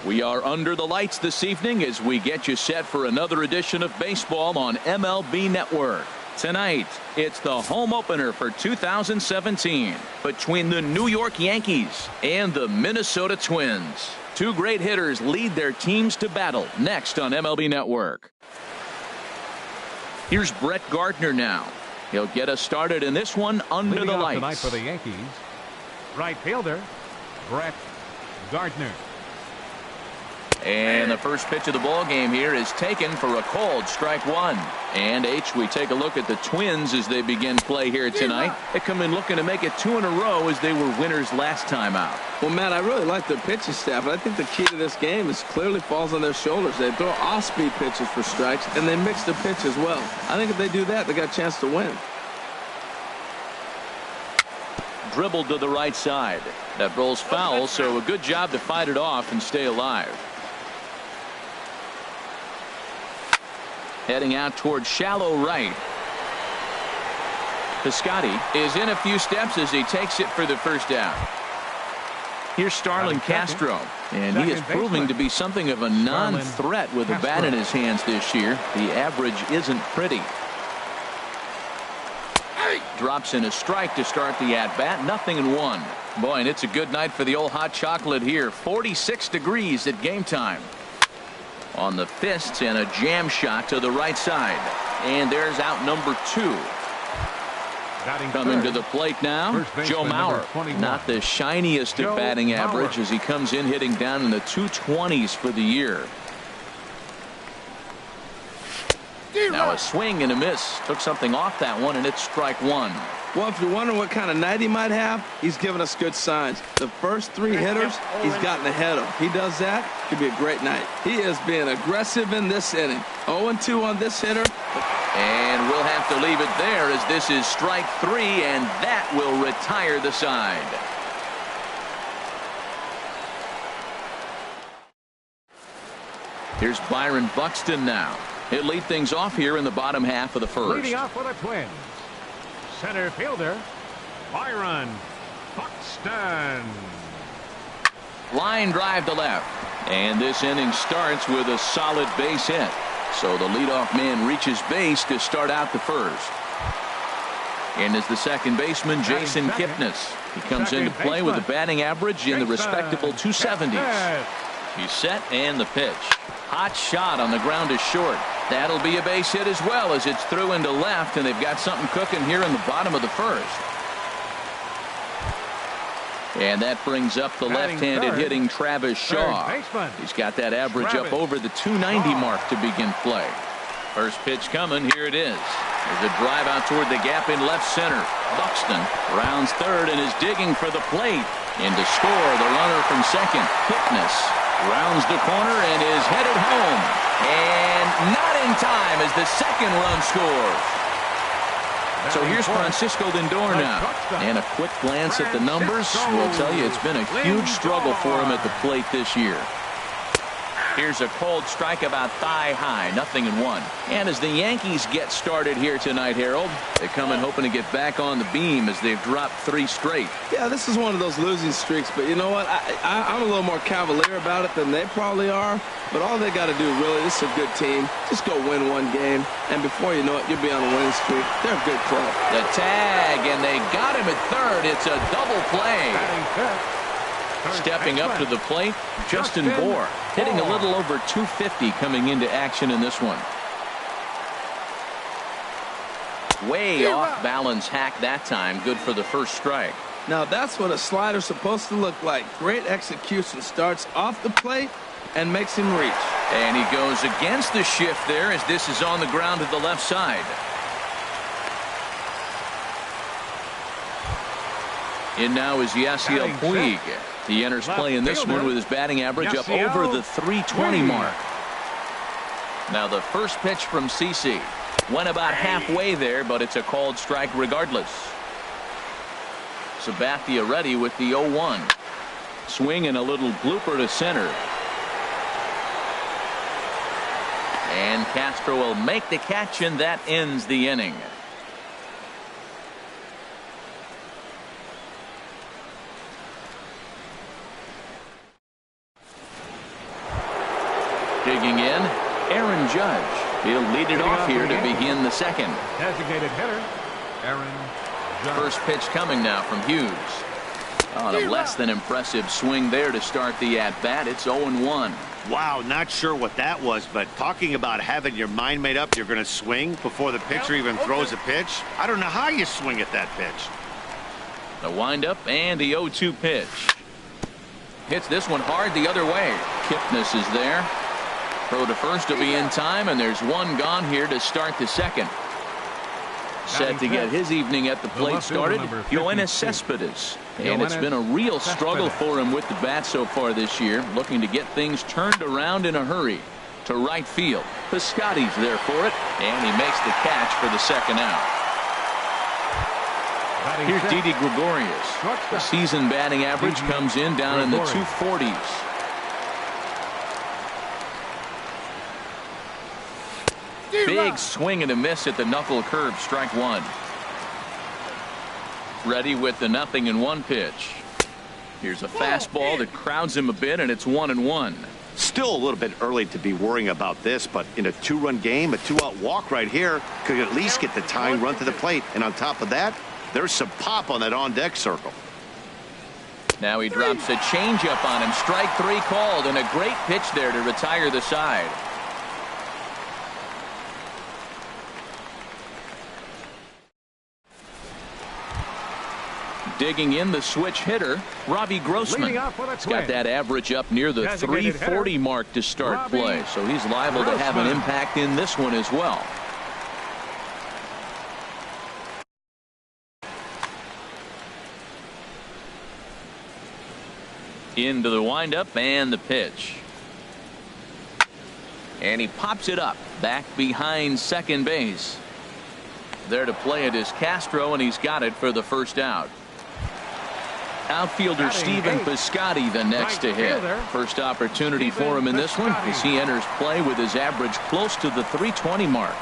We are under the lights this evening as we get you set for another edition of baseball on MLB Network. Tonight, it's the home opener for 2017 between the New York Yankees and the Minnesota Twins. Two great hitters lead their teams to battle next on MLB Network. Here's Brett Gardner now. He'll get us started in this one under the lights. Tonight for the Yankees, right fielder Brett Gardner. And the first pitch of the ball game here is taken for a called strike one. And we take a look at the Twins as they begin play here tonight. They come in looking to make it 2 in a row as they were winners last time out. Well, Matt, I really like their pitching staff, but I think the key to this game is clearly falls on their shoulders. They throw off-speed pitches for strikes, and they mix the pitch as well. I think if they do that, they got a chance to win. Dribbled to the right side. That rolls foul, so a good job to fight it off and stay alive. Heading out towards shallow right. Piscotty is in a few steps as he takes it for the first out. Here's Starlin Castro, and he is proving to be something of a non-threat with a bat in his hands this year. The average isn't pretty. Drops in a strike to start the at-bat. 0-1. Boy, and it's a good night for the old hot chocolate here. 46 degrees at game time. On the fists and a jam shot to the right side. And there's out number 2. Coming to the plate now, Joe Mauer. Not the shiniest of batting average as he comes in hitting down in the 220s for the year. Now a swing and a miss. Took something off that one, and it's strike one. Well, if you're wondering what kind of night he might have, he's given us good signs. The first 3 hitters, he's gotten ahead of. He does that, could be a great night. He is being aggressive in this inning. 0-2 on this hitter. And we'll have to leave it there as this is strike 3, and that will retire the side. Here's Byron Buxton now. He'll lead things off here in the bottom half of the first. Leading off for the Twins, center fielder Byron Buxton. Line drive to left. And this inning starts with a solid base hit. So the leadoff man reaches base to start out the first. And as the second baseman, Jason Kipnis. He comes into play with a batting average in the respectable 270s. He's set and the pitch. Hot shot on the ground is short. That'll be a base hit as well as it's through into left, and they've got something cooking here in the bottom of the first. And that brings up the left-handed hitting Travis Shaw. He's got that average up over the 290 mark to begin play. First pitch coming. Here it is. There's a drive out toward the gap in left center. Buxton rounds third and is digging for the plate. And to score, the runner from second, Kipnis, rounds the corner and is headed home. And not in time as the second run scores. So here's Francisco Lindor now. And a quick glance at the numbers will tell you it's been a huge struggle for him at the plate this year. Here's a cold strike about thigh high. 0-1. And as the Yankees get started here tonight, Harold, they come in hoping to get back on the beam as they've dropped 3 straight. Yeah, this is one of those losing streaks, but you know what? I'm a little more cavalier about it than they probably are. But all they got to do, really, this is a good team. Just go win one game, and before you know it, you'll be on a winning streak. They're a good club. The tag, and they got him at third. It's a double play. Stepping up to the plate, Justin Bour, hitting a little over 250 coming into action in this one. Way off balance hack that time. Good for the first strike. Now that's what a slider's supposed to look like. Great execution. Starts off the plate and makes him reach. And he goes against the shift there as this is on the ground to the left side. In now is Yasiel Puig. He enters play in this one with his batting average up over the 320 mark. Now the first pitch from CC went about halfway there, but it's a called strike regardless. Sabathia ready with the 0-1. Swing and a little blooper to center. And Castro will make the catch, and that ends the inning. Digging in, Aaron Judge. He'll lead it off here to begin the second. Designated hitter, Aaron Judge. First pitch coming now from Hughes. On a less than impressive swing there to start the at-bat. It's 0-1. Wow, not sure what that was, but talking about having your mind made up you're going to swing before the pitcher even throws a pitch. I don't know how you swing at that pitch. The windup and the 0-2 pitch. Hits this one hard the other way. Kipnis is there. Throw to first will be in time, and there's one gone here to start the second. Set to get his evening at the plate started, Yoenis Cespedes. And it's been a real struggle for him with the bat so far this year, looking to get things turned around in a hurry. To right field, Piscotty's there for it, and he makes the catch for the second out. Here's Didi Gregorius. The season batting average comes in down in the 240s. Big swing and a miss at the knuckle curve, strike one. Ready with the 0-1 pitch. Here's a fastball that crowds him a bit, and it's 1-1. Still a little bit early to be worrying about this, but in a two-run game, a two-out walk right here could at least get the tying run to the plate. And on top of that, there's some pop on that on-deck circle. Now he drops a changeup on him. Strike three called, and a great pitch there to retire the side. Digging in, the switch hitter, Robbie Grossman. He's got that average up near the 340 mark to start play, so he's liable to have an impact in this one as well. Into the windup and the pitch. And he pops it up back behind second base. There to play it is Castro, and he's got it for the first out. Outfielder Stephen Piscotty the next to hit. First opportunity for him in this one as he enters play with his average close to the 320 mark.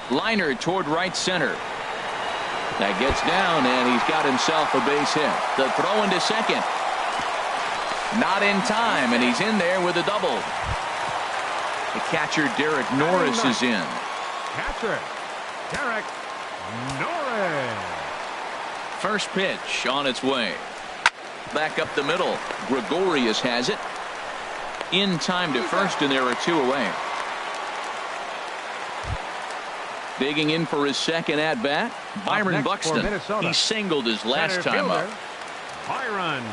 Liner toward right center. That gets down, and he's got himself a base hit. The throw into second. Not in time, and he's in there with a double. The catcher Derek Norris is in. Catcher Derek Norris. First pitch on its way. Back up the middle. Gregorius has it. In time to first, and there are two away. Digging in for his second at bat, Byron Buxton. He singled his last time up. Byron.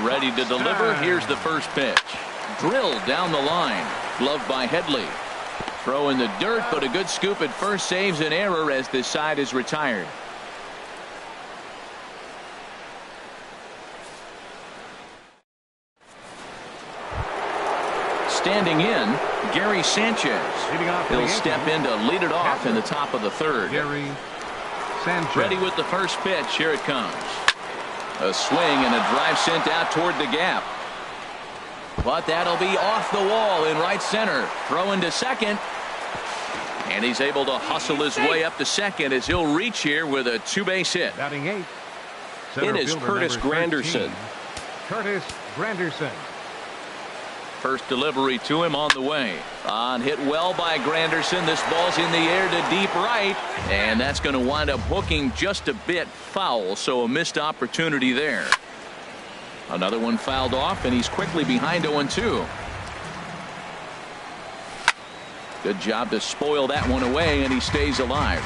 Ready to deliver. Here's the first pitch. Drilled down the line. Gloved by Headley. Throw in the dirt, but a good scoop at first saves an error as this side is retired. Standing in, Gary Sanchez. He'll step in to lead it off in the top of the third. Gary Sanchez. Ready with the first pitch. Here it comes. A swing and a drive sent out toward the gap. But that'll be off the wall in right center. Throw into second. And he's able to hustle his way up to second as he'll reach here with a two-base hit. Batting eighth. It is Curtis Granderson. Curtis Granderson. First delivery to him on the way. On hit well by Granderson. This ball's in the air to deep right. And that's going to wind up hooking just a bit foul. So a missed opportunity there. Another one fouled off, and he's quickly behind 0-2. Good job to spoil that one away, and he stays alive.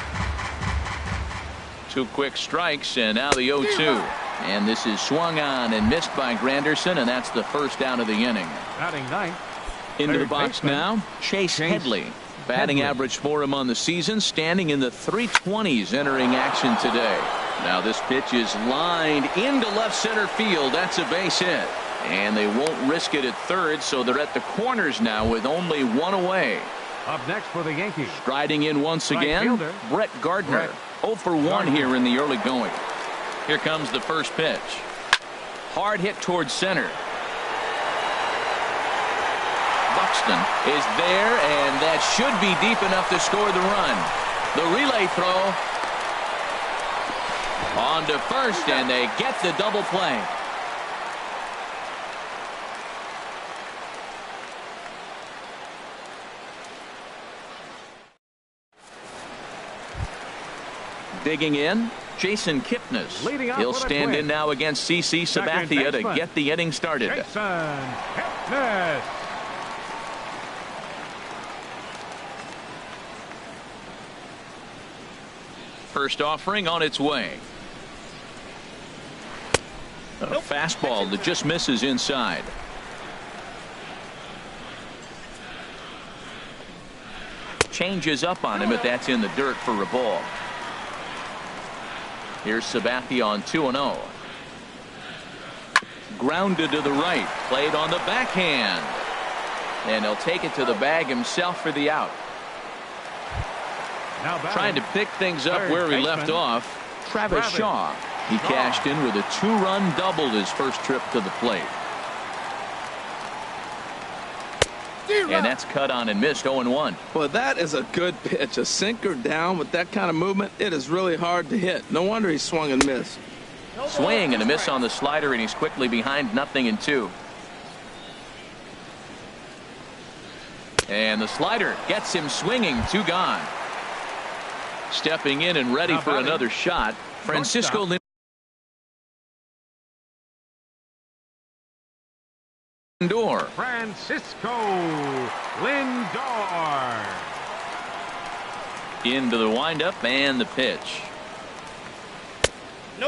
Two quick strikes, and now the 0-2. And this is swung on and missed by Granderson, and that's the first out of the inning. Batting ninth. Into the box now, Chase Headley. Batting average for him on the season, standing in the 320s entering action today. Now this pitch is lined into left center field. That's a base hit. And they won't risk it at third, so they're at the corners now with only one away. Up next for the Yankees. Striding in once again, Brett Gardner. 0 for 1 here in the early going. Here comes the first pitch. Hard hit towards center. Buxton is there, and that should be deep enough to score the run. The relay throw. On to first, and they get the double play. Digging in, Jason Kipnis. He'll stand in now against CC Sabathia to get the inning started. Jason Kipnis. First offering on its way. A fastball that just misses inside. Changes up on him, but that's in the dirt for a ball. Here's Sabathia on 2-0. Grounded to the right, played on the backhand, and he'll take it to the bag himself for the out. Trying to pick things up where he left off, Travis Shaw. He cashed in with a 2-run double his first trip to the plate. And that's cut on and missed. 0-1. Well, that is a good pitch. A sinker down with that kind of movement, it is really hard to hit. No wonder he swung and missed. Swing and a miss on the slider, and he's quickly behind 0-2. And the slider gets him swinging. 2 gone. Stepping in and ready for another shot, Francisco Lindor. Francisco Lindor. Into the windup and the pitch.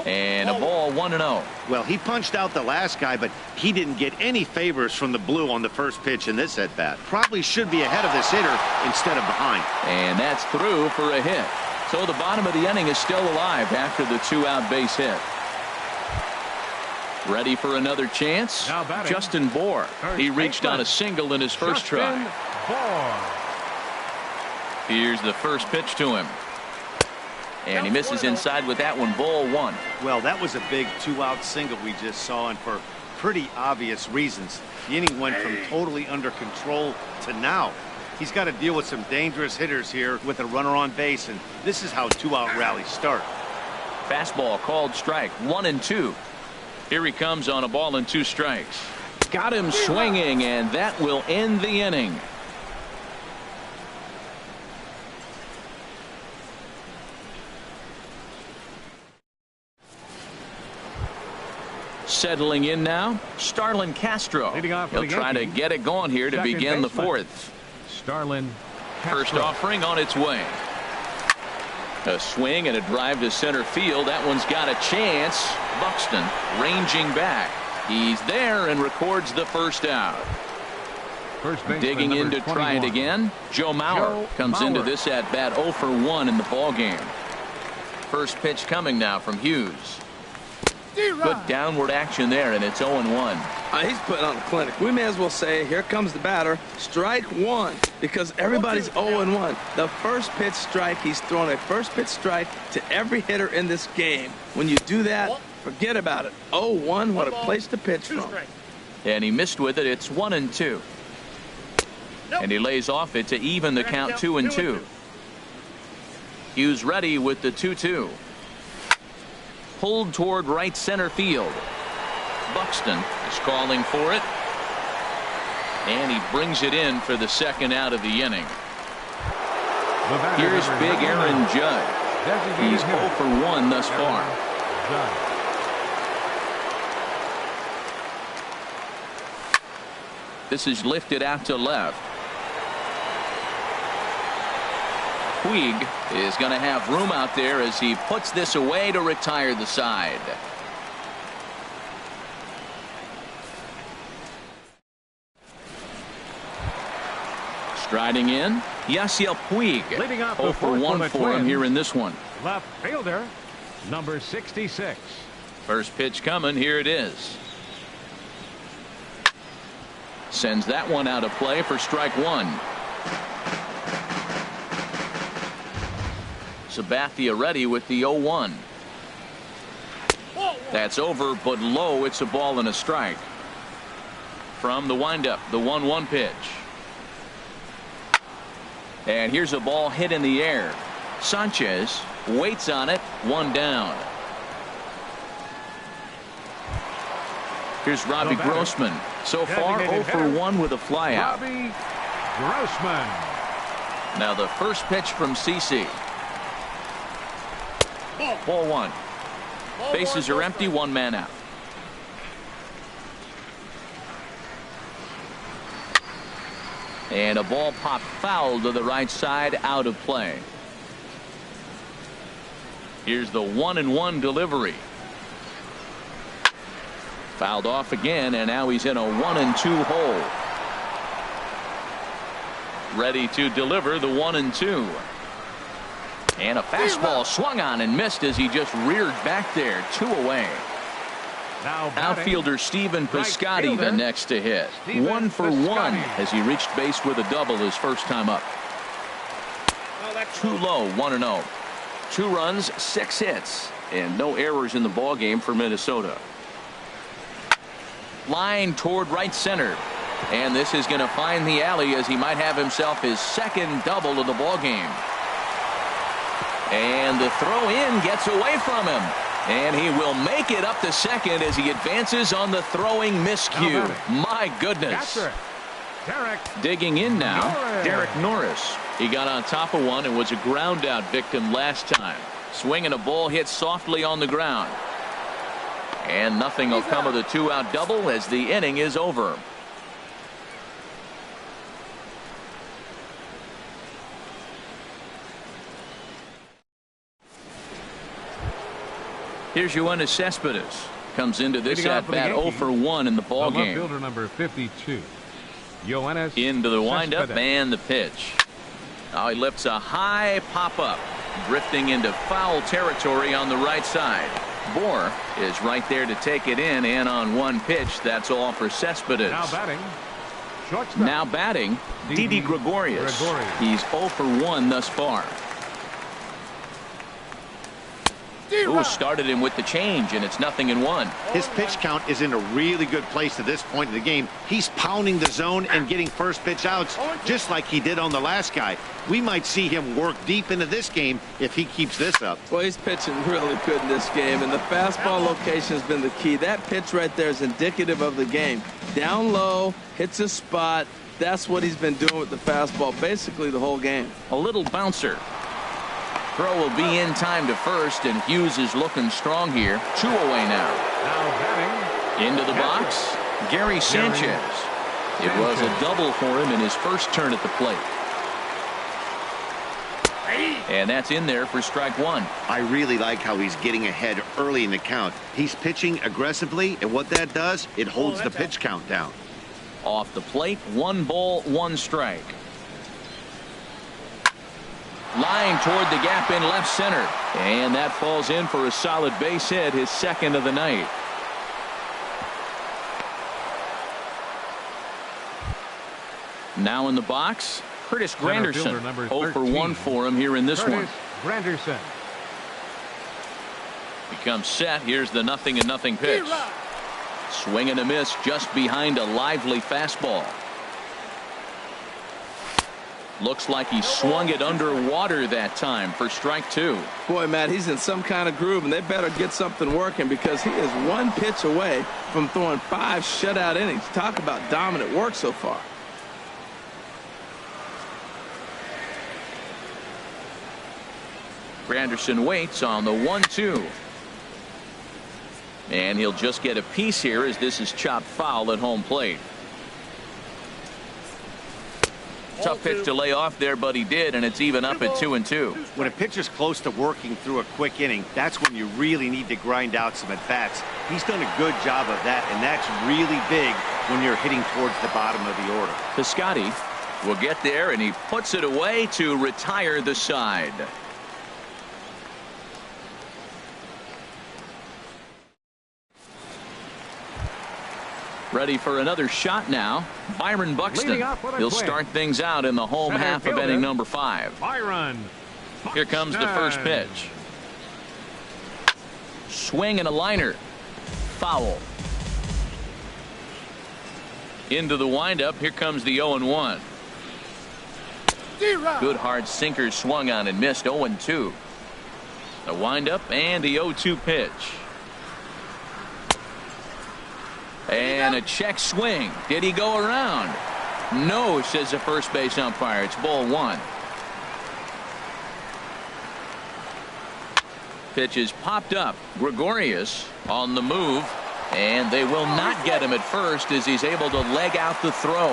And a ball, 1-0. Well, he punched out the last guy, but he didn't get any favors from the blue on the first pitch in this at bat. Probably should be ahead of this hitter instead of behind. And that's through for a hit. So the bottom of the inning is still alive after the 2-out base hit. Ready for another chance? Justin Bour. He reached on a single in his first try. Here's the first pitch to him. And he misses inside with that one. Ball 1. Well, that was a big 2-out single we just saw, and for pretty obvious reasons. The inning went from totally under control to now. He's got to deal with some dangerous hitters here with a runner on base, and this is how 2-out rallies start. Fastball called strike. 1-2. Here he comes on a ball and 2 strikes. Got him swinging, and that will end the inning. Settling in now, Starlin Castro. He'll try to get it going here to begin the 4th. Starlin Castro. First offering on its way. A swing and a drive to center field. That one's got a chance. Buxton ranging back. He's there and records the first out. Digging in to try it again. Joe Mauer comes into this at bat 0 for 1 in the ball game. First pitch coming now from Hughes. Good downward action there, and it's 0-1. He's putting on a clinic. We may as well say, here comes the batter. Strike 1, because everybody's 0-1. The first pitch strike, he's thrown a first pitch strike to every hitter in this game. When you do that, forget about it. 0-1, what a place to pitch from. And he missed with it. It's 1-2. And he lays off it to even the count 2-2. Hughes ready with the 2-2. Pulled toward right center field. Buxton is calling for it. And he brings it in for the second out of the inning. Here's big Aaron Judge. He's 0 for 1 thus far. This is lifted out to left. Puig is going to have room out there as he puts this away to retire the side. Striding in, Yasiel Puig. 0 for 1 for him here in this one. Left fielder, number 66. First pitch coming. Here it is. Sends that one out of play for strike 1. Sabathia ready with the 0-1. That's over, but low. It's a ball and a strike. From the windup, the 1-1 pitch. And here's a ball hit in the air. Sanchez waits on it. 1 down. Here's Robbie Grossman. So far 0 for 1 with a flyout. Robbie Grossman. Now the first pitch from CC. Ball one. Bases are empty, one man out. And a ball popped foul to the right side, out of play. Here's the 1-1 delivery. Fouled off again, and now he's in a 1-2 hole. Ready to deliver the 1-2. And a fastball swung on and missed as he just reared back there. 2 away. Now outfielder Stephen Piscotty the next to hit. 1 for 1 as he reached base with a double his first time up. Too low, 1-0. 2 runs, 6 hits, and no errors in the ball game for Minnesota. Line toward right center, and this is going to find the alley as he might have himself his second double of the ball game. And the throw in gets away from him, and he will make it up to second as he advances on the throwing miscue. My goodness. Digging in now, Derek Norris. He got on top of one and was a ground out victim last time. Swinging a ball hit softly on the ground. And nothing will come of the 2-out double as the inning is over. Here's Yoenis Cespedes. Comes into this at bat 0 for 1 in the ball game. Fielder number 52. Yoenis into the windup Cespedes. And the pitch. Now he lifts a high pop up, drifting into foul territory on the right side. Bohr is right there to take it in, and on one pitch, that's all for Cespedes. Now batting, Didi Gregorius. He's 0 for 1 thus far. Ooh, started him with the change, and it's 0-1. His pitch count is in a really good place at this point in the game. He's pounding the zone and getting first pitch outs just like he did on the last guy. We might see him work deep into this game if he keeps this up. Well, he's pitching really good in this game, and the fastball location has been the key. That pitch right there is indicative of the game. Down low, hits a spot. That's what he's been doing with the fastball basically the whole game. A little bouncer. Throw will be in time to first, and Hughes is looking strong here. 2 away now. Into the box, Gary Sanchez. It was a double for him in his first turn at the plate. And that's in there for strike 1. I really like how he's getting ahead early in the count. He's pitching aggressively, and what that does, it holds the pitch count down. Off the plate, 1 ball, 1 strike. Line toward the gap in left center, and that falls in for a solid base hit, his second of the night. Now in the box, Curtis Granderson. 0 for 1 for him here in this one. Granderson. He comes set. Here's the 0-0 pitch. Swing and a miss just behind a lively fastball. Looks like he swung it underwater that time for strike 2. Boy, Matt, he's in some kind of groove, and they better get something working because he is 1 pitch away from throwing 5 shutout innings. Talk about dominant work so far. Granderson waits on the 1-2. And he'll just get a piece here as this is chopped foul at home plate. Tough pitch to lay off there, but he did, and it's even up at 2-2. When a pitcher's close to working through a quick inning, that's when you really need to grind out some at-bats. He's done a good job of that, and that's really big when you're hitting towards the bottom of the order. Piscotty will get there, and he puts it away to retire the side. Ready for another shot now. Byron Buxton. He'll start things out in the home half of inning number 5. Byron. Here comes the first pitch. Swing and a liner. Foul. Into the windup. Here comes the 0-1. Good hard sinker swung on and missed. 0-2. The windup and the 0-2 pitch. And a check swing. Did he go around? No, says the first base umpire. It's ball 1. pitch is popped up. Gregorius on the move, and they will not get him at first as he's able to leg out the throw.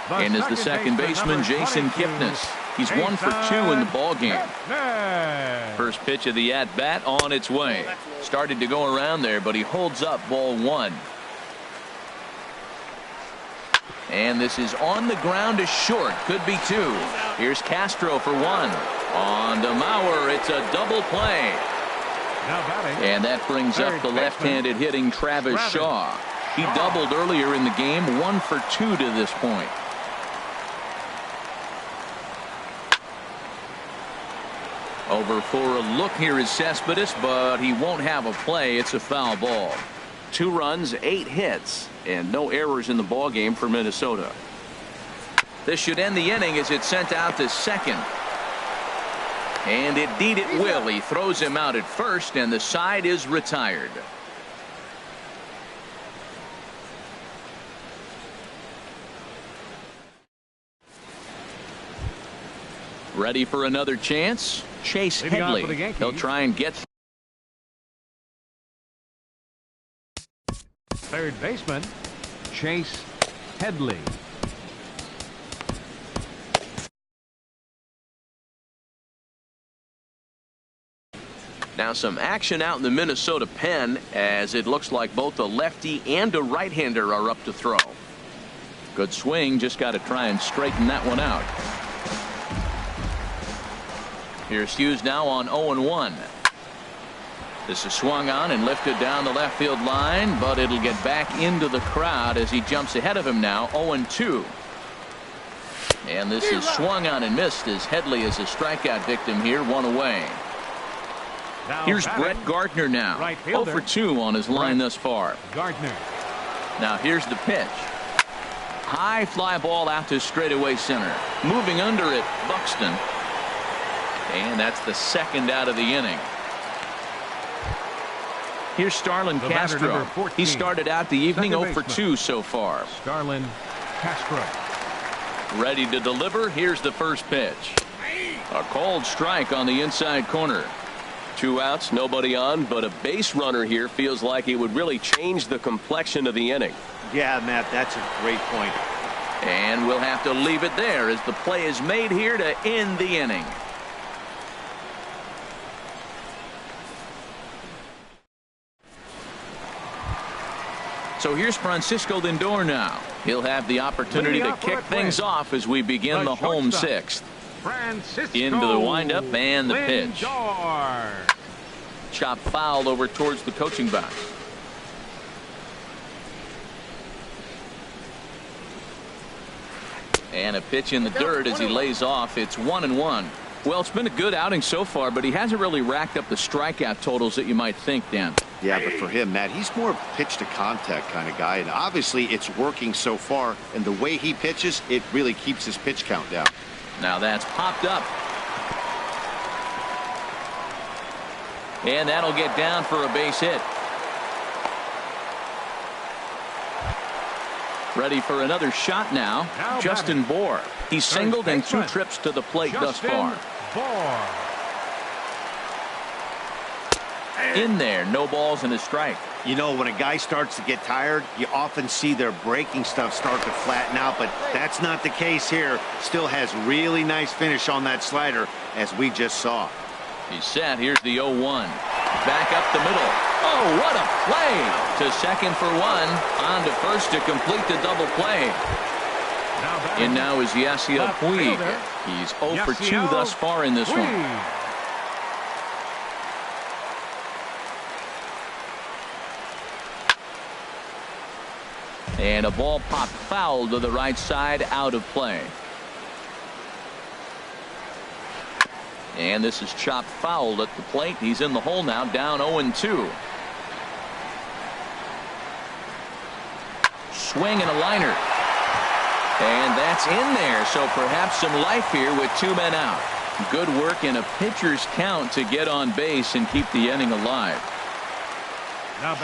And is the second baseman, Jason Kipnis. He's 1 for 2 in the ball game. First pitch of the at-bat on its way. Started to go around there, but he holds up ball 1. And this is on the ground to short. Could be 2. Here's Castro for 1. On to Mauer. It's a double play. And that brings up the left-handed hitting Travis Shaw. He doubled earlier in the game. 1 for 2 to this point. Over for a look here is Cespedes, but he won't have a play. It's a foul ball. 2 runs, 8 hits, and no errors in the ball game for Minnesota. This should end the inning as it's sent out to second. And indeed it will. He throws him out at first, and the side is retired. Ready for another chance? Chase Headley. He'll try and get. Third baseman, Chase Headley. Now some action out in the Minnesota pen as it looks like both a lefty and a right-hander are up to throw. Good swing, just got to try and straighten that one out. Here's Hughes now on 0-1. This is swung on and lifted down the left field line, but it'll get back into the crowd as he jumps ahead of him now. 0-2. And this is swung on and missed as Headley is a strikeout victim here. 1 away. Here's Brett Gardner now. 0 for 2 on his line thus far. Gardner. Now here's the pitch. High fly ball out to straightaway center. Moving under it, Buxton. And that's the second out of the inning. Here's Starlin Castro. He started out the evening 0 for 2 so far. Starlin Castro. Ready to deliver. Here's the first pitch. A called strike on the inside corner. 2 outs, nobody on, but a base runner here feels like it would really change the complexion of the inning. Yeah, Matt, that's a great point. And we'll have to leave it there as the play is made here to end the inning. So here's Francisco Lindor now. He'll have the opportunity to kick things off as we begin the home 6th. Into the windup and the pitch. Chop foul over towards the coaching box. And a pitch in the dirt as he lays off. It's 1-1. Well, it's been a good outing so far, but he hasn't really racked up the strikeout totals that you might think, Dan. Yeah, but for him, Matt, he's more of a pitch to contact kind of guy, and obviously it's working so far, and the way he pitches, it really keeps his pitch count down. Now that's popped up. And that'll get down for a base hit. Ready for another shot now. Justin Bour. He's singled and 2 trips to the plate thus far. In there, no balls and a strike. You know, when a guy starts to get tired, you often see their breaking stuff start to flatten out, but that's not the case here. Still has really nice finish on that slider, as we just saw. He's set. Here's the 0-1. Back up the middle. Oh, what a play! To second for 1. On to first to complete the double play. And now is Yasiel Puig. He's 0 for 2 thus far in this one. And a ball popped foul to the right side, out of play. And this is chopped foul at the plate. He's in the hole now, down 0-2. Swing and a liner. And that's in there, so perhaps some life here with 2 men out. Good work in a pitcher's count to get on base and keep the inning alive.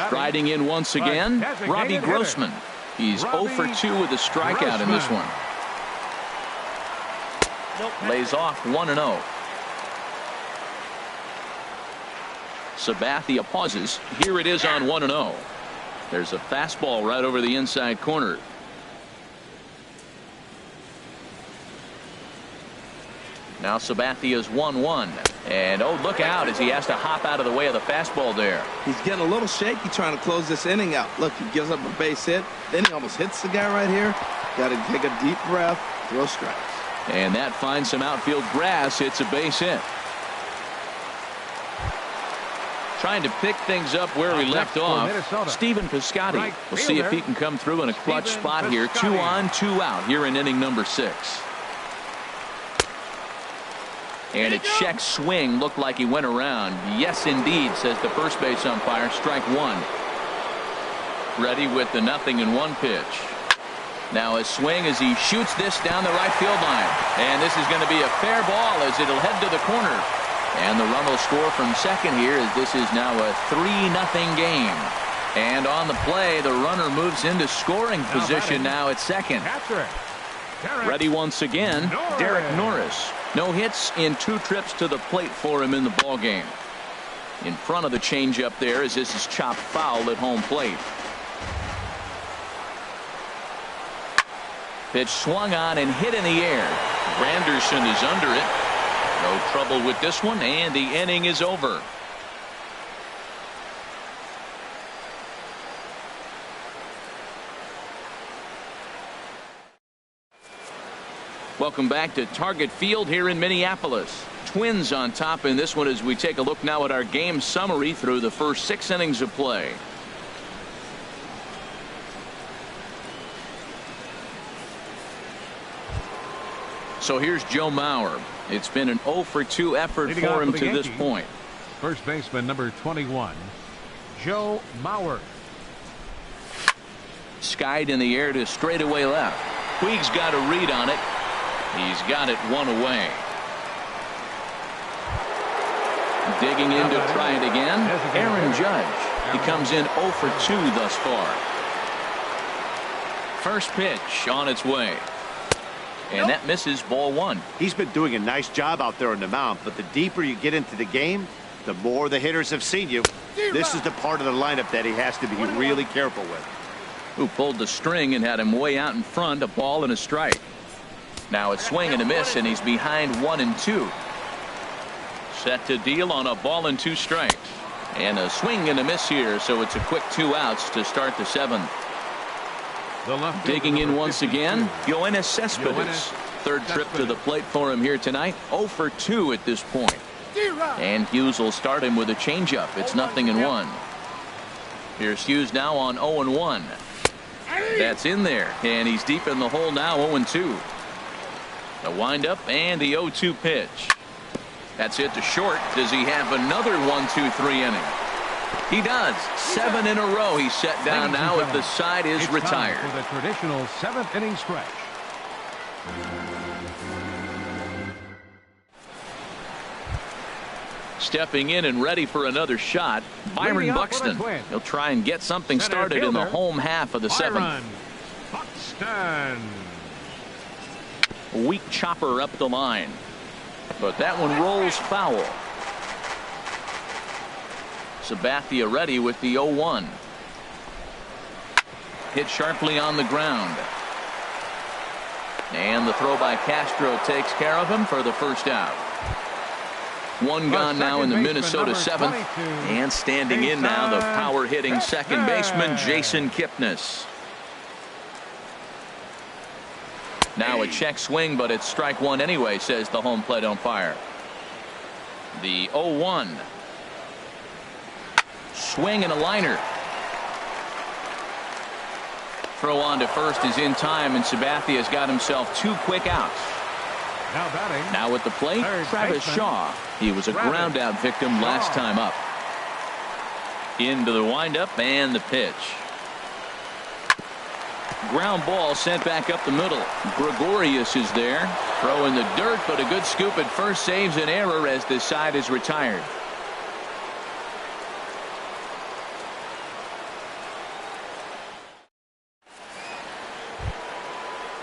Striding in once again, Robbie Grossman. He's 0 for 2 with a strikeout in this one. Lays off 1-0. Sabathia pauses. Here it is on 1-0. There's a fastball right over the inside corner. Now Sabathia's 1-1. And oh, look out as he has to hop out of the way of the fastball there. He's getting a little shaky trying to close this inning out. Look, he gives up a base hit. Then he almost hits the guy right here. Got to take a deep breath, throw strikes. And that finds some outfield grass. It's a base hit. Trying to pick things up where we left off. Stephen Piscotty. We'll see if he can come through in a clutch spot here. 2 on, 2 out here in inning number 6. And a check swing looked like he went around. Yes, indeed, says the first base umpire. Strike 1. Ready with the 0-1 pitch. Now a swing as he shoots this down the right field line. And this is going to be a fair ball as it'll head to the corner. And the run will score from second here as this is now a 3-0 game. And on the play, the runner moves into scoring position now at second. Ready once again, Derek Norris. No hits in 2 trips to the plate for him in the ball game. In front of the changeup there as this is chopped foul at home plate. Pitch swung on and hit in the air. Granderson is under it. No trouble with this one, and the inning is over. Welcome back to Target Field here in Minneapolis. Twins on top in this one as we take a look now at our game summary through the first 6 innings of play. So here's Joe Mauer. It's been an 0 for 2 effort for him to this point. First baseman number 21, Joe Mauer. Skied in the air to straightaway left. Puig's got a read on it. He's got it 1 away. Digging in to try it again. Aaron Judge. He comes in 0 for 2 thus far. First pitch on its way. And that misses, ball 1. He's been doing a nice job out there on the mound, but the deeper you get into the game, the more the hitters have seen you. This is the part of the lineup that he has to be really careful with. Who pulled the string and had him way out in front, a ball and a strike. Now it's swing and a miss, and he's behind 1-2. Set to deal on a ball and 2 strikes. And a swing and a miss here, so it's a quick 2 outs to start the 7th. Digging in once again, Yoenis Cespedes. Third trip to the plate for him here tonight. 0 for 2 at this point. And Hughes will start him with a changeup. It's 0-1. Here's Hughes now on 0-1. That's in there, and he's deep in the hole now. 0-2. The windup and the 0-2 pitch. That's hit to short. Does he have another 1-2-3 inning? He does. 7 in a row. He's set down now if the side is retired. For the traditional 7th inning stretch. Stepping in and ready for another shot, Byron Buxton. He'll try and get something started in the home half of the 7th. Buxton. Weak chopper up the line, but that one rolls foul. Sabathia ready with the 0-1. Hit sharply on the ground. And the throw by Castro takes care of him for the first out. 1 gone now in the Minnesota 7th. And standing in now, the power hitting second baseman Jason Kipnis. Now a check swing, but it's strike 1 anyway, says the home plate umpire. The 0-1. Swing and a liner. Throw on to first is in time, and Sabathia's got himself 2 quick outs. Now batting. Now at the plate, Travis Shaw. He was a ground out victim last time up. Into the windup and the pitch. Ground ball sent back up the middle. Gregorius is there. Throw in the dirt, but a good scoop at first saves an error as this side is retired.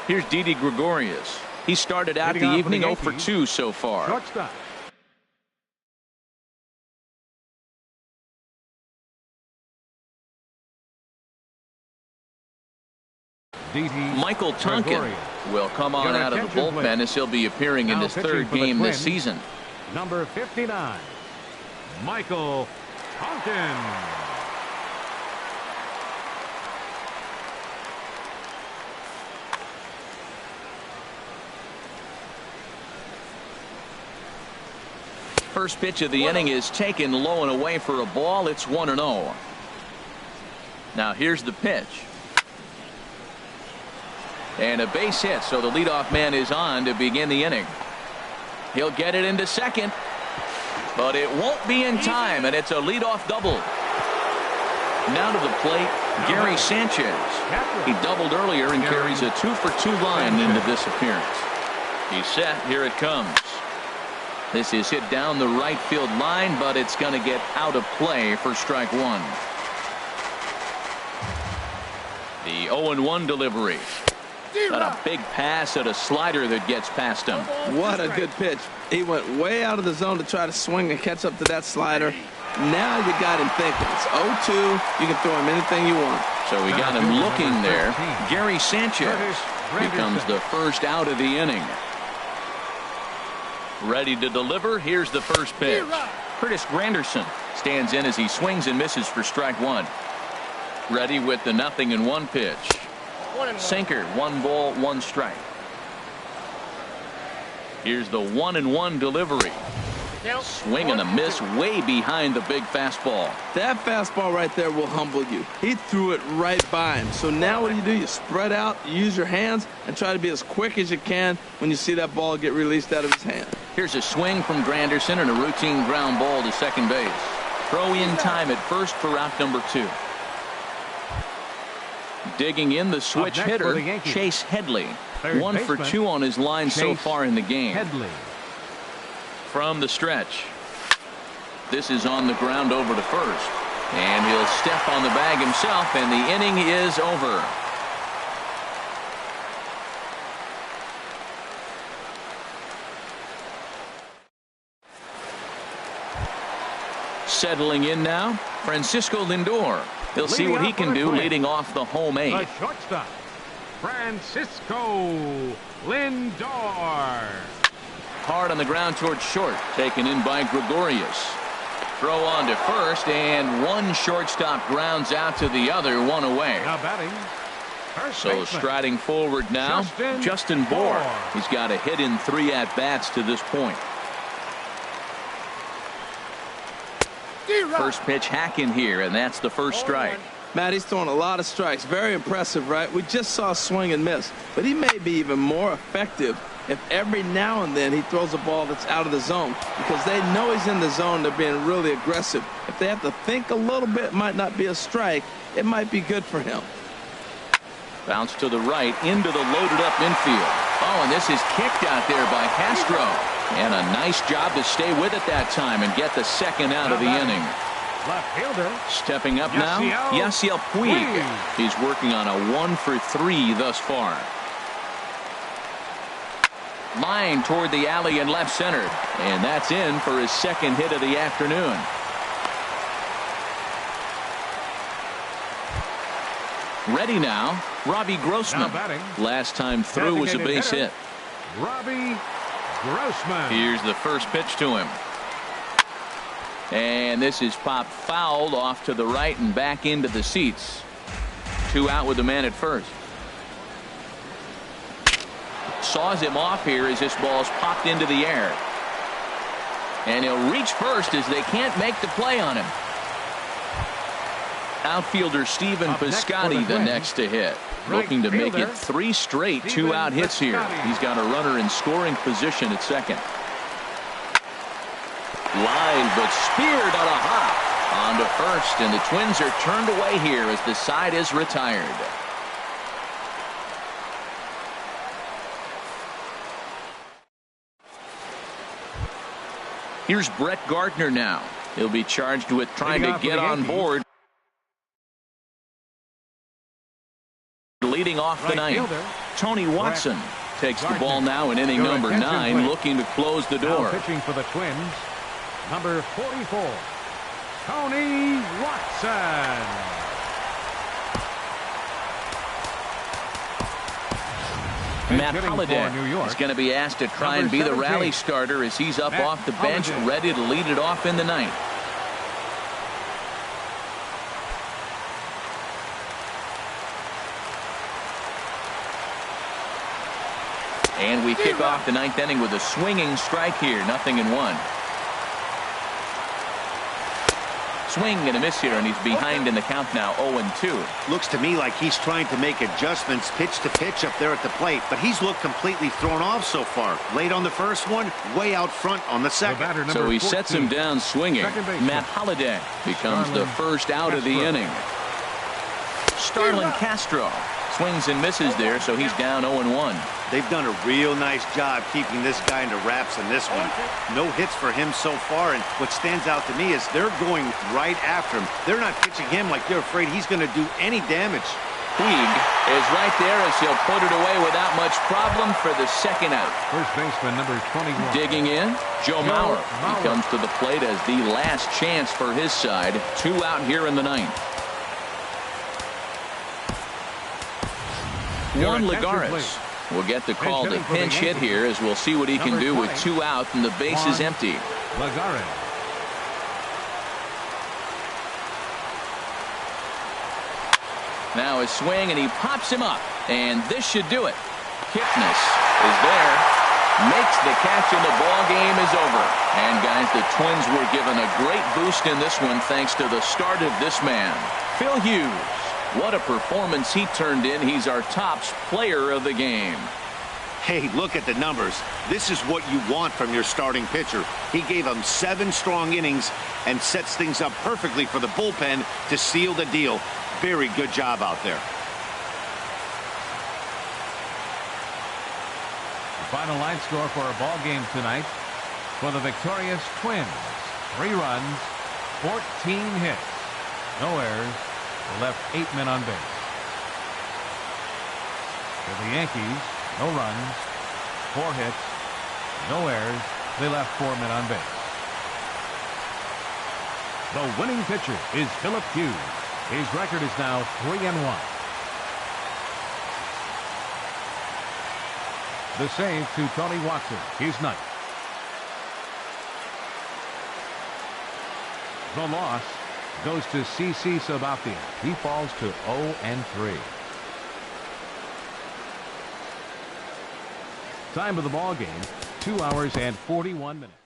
Here's Didi Gregorius. He started out the evening 0 for 2 so far. Shortstop. Michael Tonkin will come on out of the bullpen as he'll be appearing in his third game this season. Number 59, Michael Tonkin. First pitch of the inning is taken low and away for a ball. It's 1-0. Now here's the pitch. And a base hit, so the leadoff man is on to begin the inning. He'll get it into second, but it won't be in time, and it's a leadoff double. Now to the plate, Gary Sanchez. He doubled earlier and carries a 2-for-2 line into this appearance. He's set. Here it comes. This is hit down the right field line, but it's going to get out of play for strike one. The 0-1 delivery. Got a big pass at a slider that gets past him. What a good pitch. He went way out of the zone to try to swing and catch up to that slider. Now you got him thinking. It's 0-2. You can throw him anything you want. So we got him looking there. Gary Sanchez becomes the first out of the inning. Ready to deliver. Here's the first pitch. Curtis Granderson stands in as he swings and misses for strike one. Ready with the 0-1 pitch. Sinker, 1 ball, 1 strike. Here's the 1-1 delivery. Swing and a miss way behind the big fastball. That fastball right there will humble you. He threw it right by him. So now what do? You spread out, you use your hands, and try to be as quick as you can when you see that ball get released out of his hand. Here's a swing from Granderson and a routine ground ball to second base. Throw in time at first for out number 2. Digging in the switch hitter, Chase Headley. 1 for 2 on his line so far in the game. From the stretch. This is on the ground over to first. And he'll step on the bag himself, and the inning is over. Settling in now, Francisco Lindor. He'll see what he can do leading off the home 8. The shortstop, Francisco Lindor. Hard on the ground towards short. Taken in by Gregorius. Throw on to first, and one shortstop grounds out to the other, 1 away. Now batting, so striding forward now, Justin Bour. He's got a hit in 3 at-bats to this point. First pitch hack in here, and that's the first strike. Matt, he's throwing a lot of strikes. Very impressive, right? We just saw a swing and miss, but he may be even more effective if every now and then he throws a ball that's out of the zone, because they know he's in the zone. They're being really aggressive. If they have to think a little bit, it might not be a strike. It might be good for him. Bounce to the right into the loaded up infield. Oh, and this is kicked out there by Castro. And a nice job to stay with it that time and get the second out of the inning. Left fielder. Stepping up now, Yasiel Puig. He's working on a 1 for 3 thus far. Line toward the alley in left center. And that's in for his second hit of the afternoon. Ready now, Robbie Grossman. Last time through was a base hit. Robbie Grossman. Here's the first pitch to him. And this is popped fouled off to the right and back into the seats. 2 out with the man at first. Saws him off here as this ball's popped into the air. And he'll reach first as they can't make the play on him. Outfielder Stephen Piscotty the next to hit. Looking to make it 3 straight 2-out hits here. He's got a runner in scoring position at second. Line, but speared on a hop on to first, and the Twins are turned away here as the side is retired. Here's Brett Gardner now. He'll be charged with trying to get on board. Leading off the ninth, Tony Watson takes the ball now in inning number 9, looking to close the door. Pitching for the Twins, number 44, Tony Watson. Matt Holliday is going to be asked to try and be the rally starter as he's up off the bench, ready to lead it off in the ninth. And we kick off the ninth inning with a swinging strike here. 0-1. Swing and a miss here, and he's behind in the count now. 0-2. Looks to me like he's trying to make adjustments pitch to pitch up there at the plate, but he's looked completely thrown off so far. Late on the first one, way out front on the second. So he sets him down swinging. Matt Holliday becomes the first out of the inning. Starlin Castro swings and misses there, so he's down 0-1. They've done a real nice job keeping this guy into wraps in this one. No hits for him so far, and what stands out to me is they're going right after him. They're not pitching him like they're afraid he's going to do any damage. Puig is right there as he'll put it away without much problem for the second out. First baseman number 21. Digging in, Joe Mauer. He comes to the plate as the last chance for his side. 2 out here in the ninth. Juan Lagares will get the call to pinch hit here, as we'll see what he can do with 2 out and the base is empty. Lagares. Now a swing, and he pops him up, and this should do it. Kipnis is there, makes the catch, and the ball game is over. And guys, the Twins were given a great boost in this one thanks to the start of this man, Phil Hughes. What a performance he turned in. He's our top player of the game. Hey, look at the numbers. This is what you want from your starting pitcher. He gave them 7 strong innings and sets things up perfectly for the bullpen to seal the deal. Very good job out there. The final line score for our ball game tonight for the victorious Twins: 3 runs, 14 hits, no errors. They left 8 men on base. For the Yankees, no runs, 4 hits, no errors. They left 4 men on base. The winning pitcher is Philip Hughes. His record is now 3-1. The save to Tony Watson, his ninth. The loss goes to CC Sabathia. He falls to 0-3. Time of the ball game, 2 hours and 41 minutes.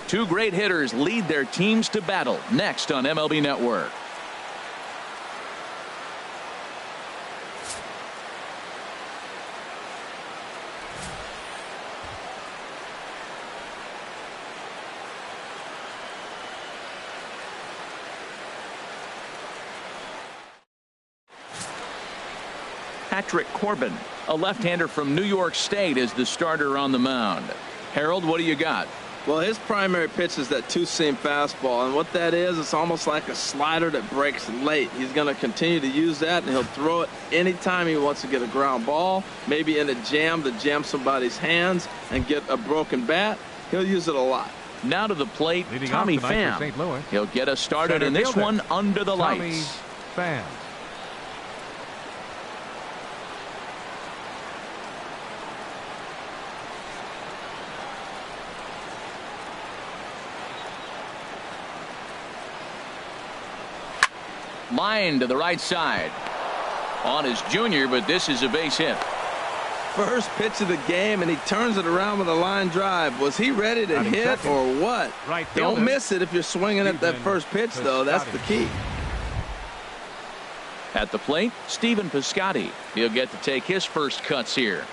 Two great hitters lead their teams to battle next on MLB Network. Patrick Corbin, a left-hander from New York State, is the starter on the mound. Harold, what do you got? Well, his primary pitch is that two-seam fastball, and what that is, it's almost like a slider that breaks late. He's going to continue to use that, and he'll throw it anytime he wants to get a ground ball, maybe in a jam to jam somebody's hands and get a broken bat. He'll use it a lot. Now to the plate, Leading Tommy off tonight for Pham. St. Louis. He'll get us started Center in this fielder, one under the Tommy lights. Pham. Line to the right side. On his junior, but this is a base hit. First pitch of the game, and he turns it around with a line drive. Was he ready to Batting hit second. or what? Right Don't fielder, miss it if you're swinging at that Stephen first pitch, though. That's the key. At the plate, Stephen Piscotty. He'll get to take his first cuts here.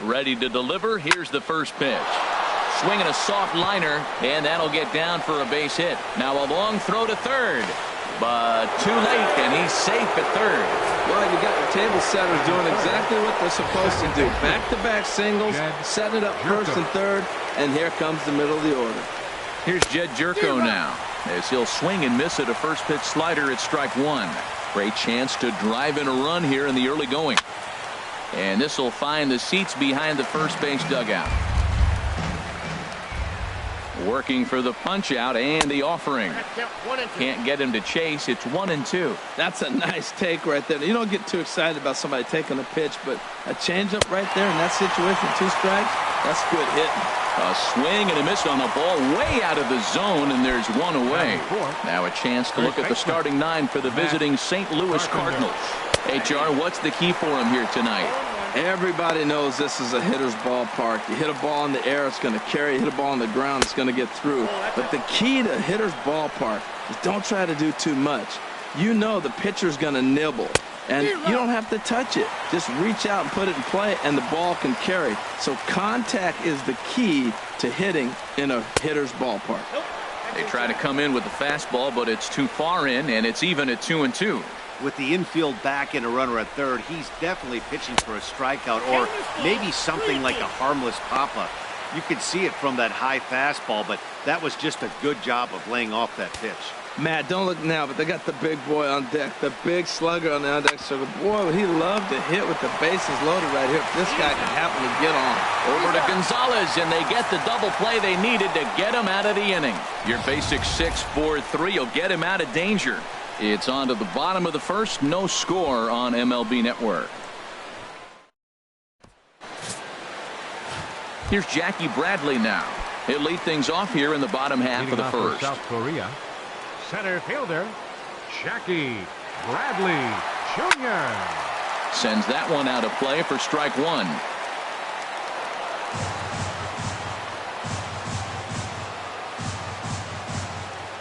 Ready to deliver. Here's the first pitch. Swinging a soft liner, and that'll get down for a base hit. Now a long throw to third, but too late, and he's safe at third. Well, you got the table setters doing exactly what they're supposed to do. Back-to-back singles, setting it up first and third, and here comes the middle of the order. Here's Jed Jerko now, as he'll swing and miss at a first pitch slider at strike one. Great chance to drive in a run here in the early going. And this will find the seats behind the first base dugout. Working for the punch out and the offering. Can't get him to chase. It's 1-2. That's a nice take right there. You don't get too excited about somebody taking a pitch, but a changeup right there in that situation, 2 strikes, that's good hitting. A swing and a miss on the ball way out of the zone, and there's one away. Now a chance to look at the starting 9 for the visiting St. Louis Cardinals. HR, what's the key for him here tonight? Everybody knows this is a hitter's ballpark. You hit a ball in the air, it's going to carry. You hit a ball on the ground, it's going to get through. But the key to hitter's ballpark is don't try to do too much. You know the pitcher's going to nibble, and you don't have to touch it. Just reach out and put it in play, and the ball can carry. So contact is the key to hitting in a hitter's ballpark. They try to come in with the fastball, but it's too far in, and it's even at 2-2. With the infield back and a runner at third, he's definitely pitching for a strikeout or maybe something like a harmless pop-up. You could see it from that high fastball, but that was just a good job of laying off that pitch. Matt, don't look now, but they got the big boy on deck, the big slugger on the on deck circle. Boy, would he love to hit with the bases loaded right here if this guy can happen to get on. Over to Gonzalez, and they get the double play they needed to get him out of the inning. Your basic 6-4-3 will get him out of danger. It's on to the bottom of the first. No score on MLB Network. Here's Jackie Bradley now. He'll lead things off here in the bottom half of the first. South Korea, center fielder Jackie Bradley Jr. Sends that one out of play for strike one.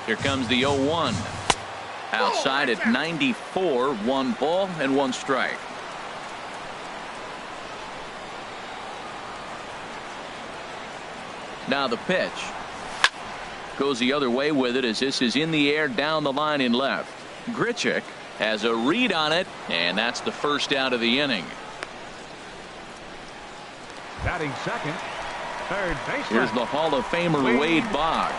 Here comes the 0-1. Outside at 94, 1 ball and 1 strike. Now the pitch. Goes the other way with it as this is in the air down the line in left. Grichuk has a read on it, and that's the first out of the inning. Batting second, third baseman. Here's the Hall of Famer Wade Boggs.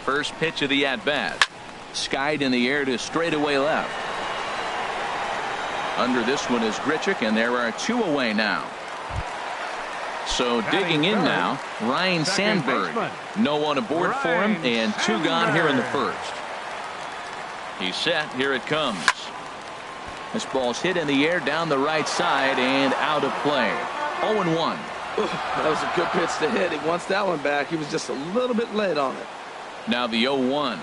First pitch of the at-bat. Skied in the air to straightaway left. Under this one is Grichuk, and there are 2 away now. So digging in now, Ryne Sandberg. No one aboard for him, and 2 gone here in the first. He's set. Here it comes. This ball's hit in the air down the right side and out of play. 0-1. That was a good pitch to hit. He wants that one back. He was just a little bit late on it. Now the 0-1.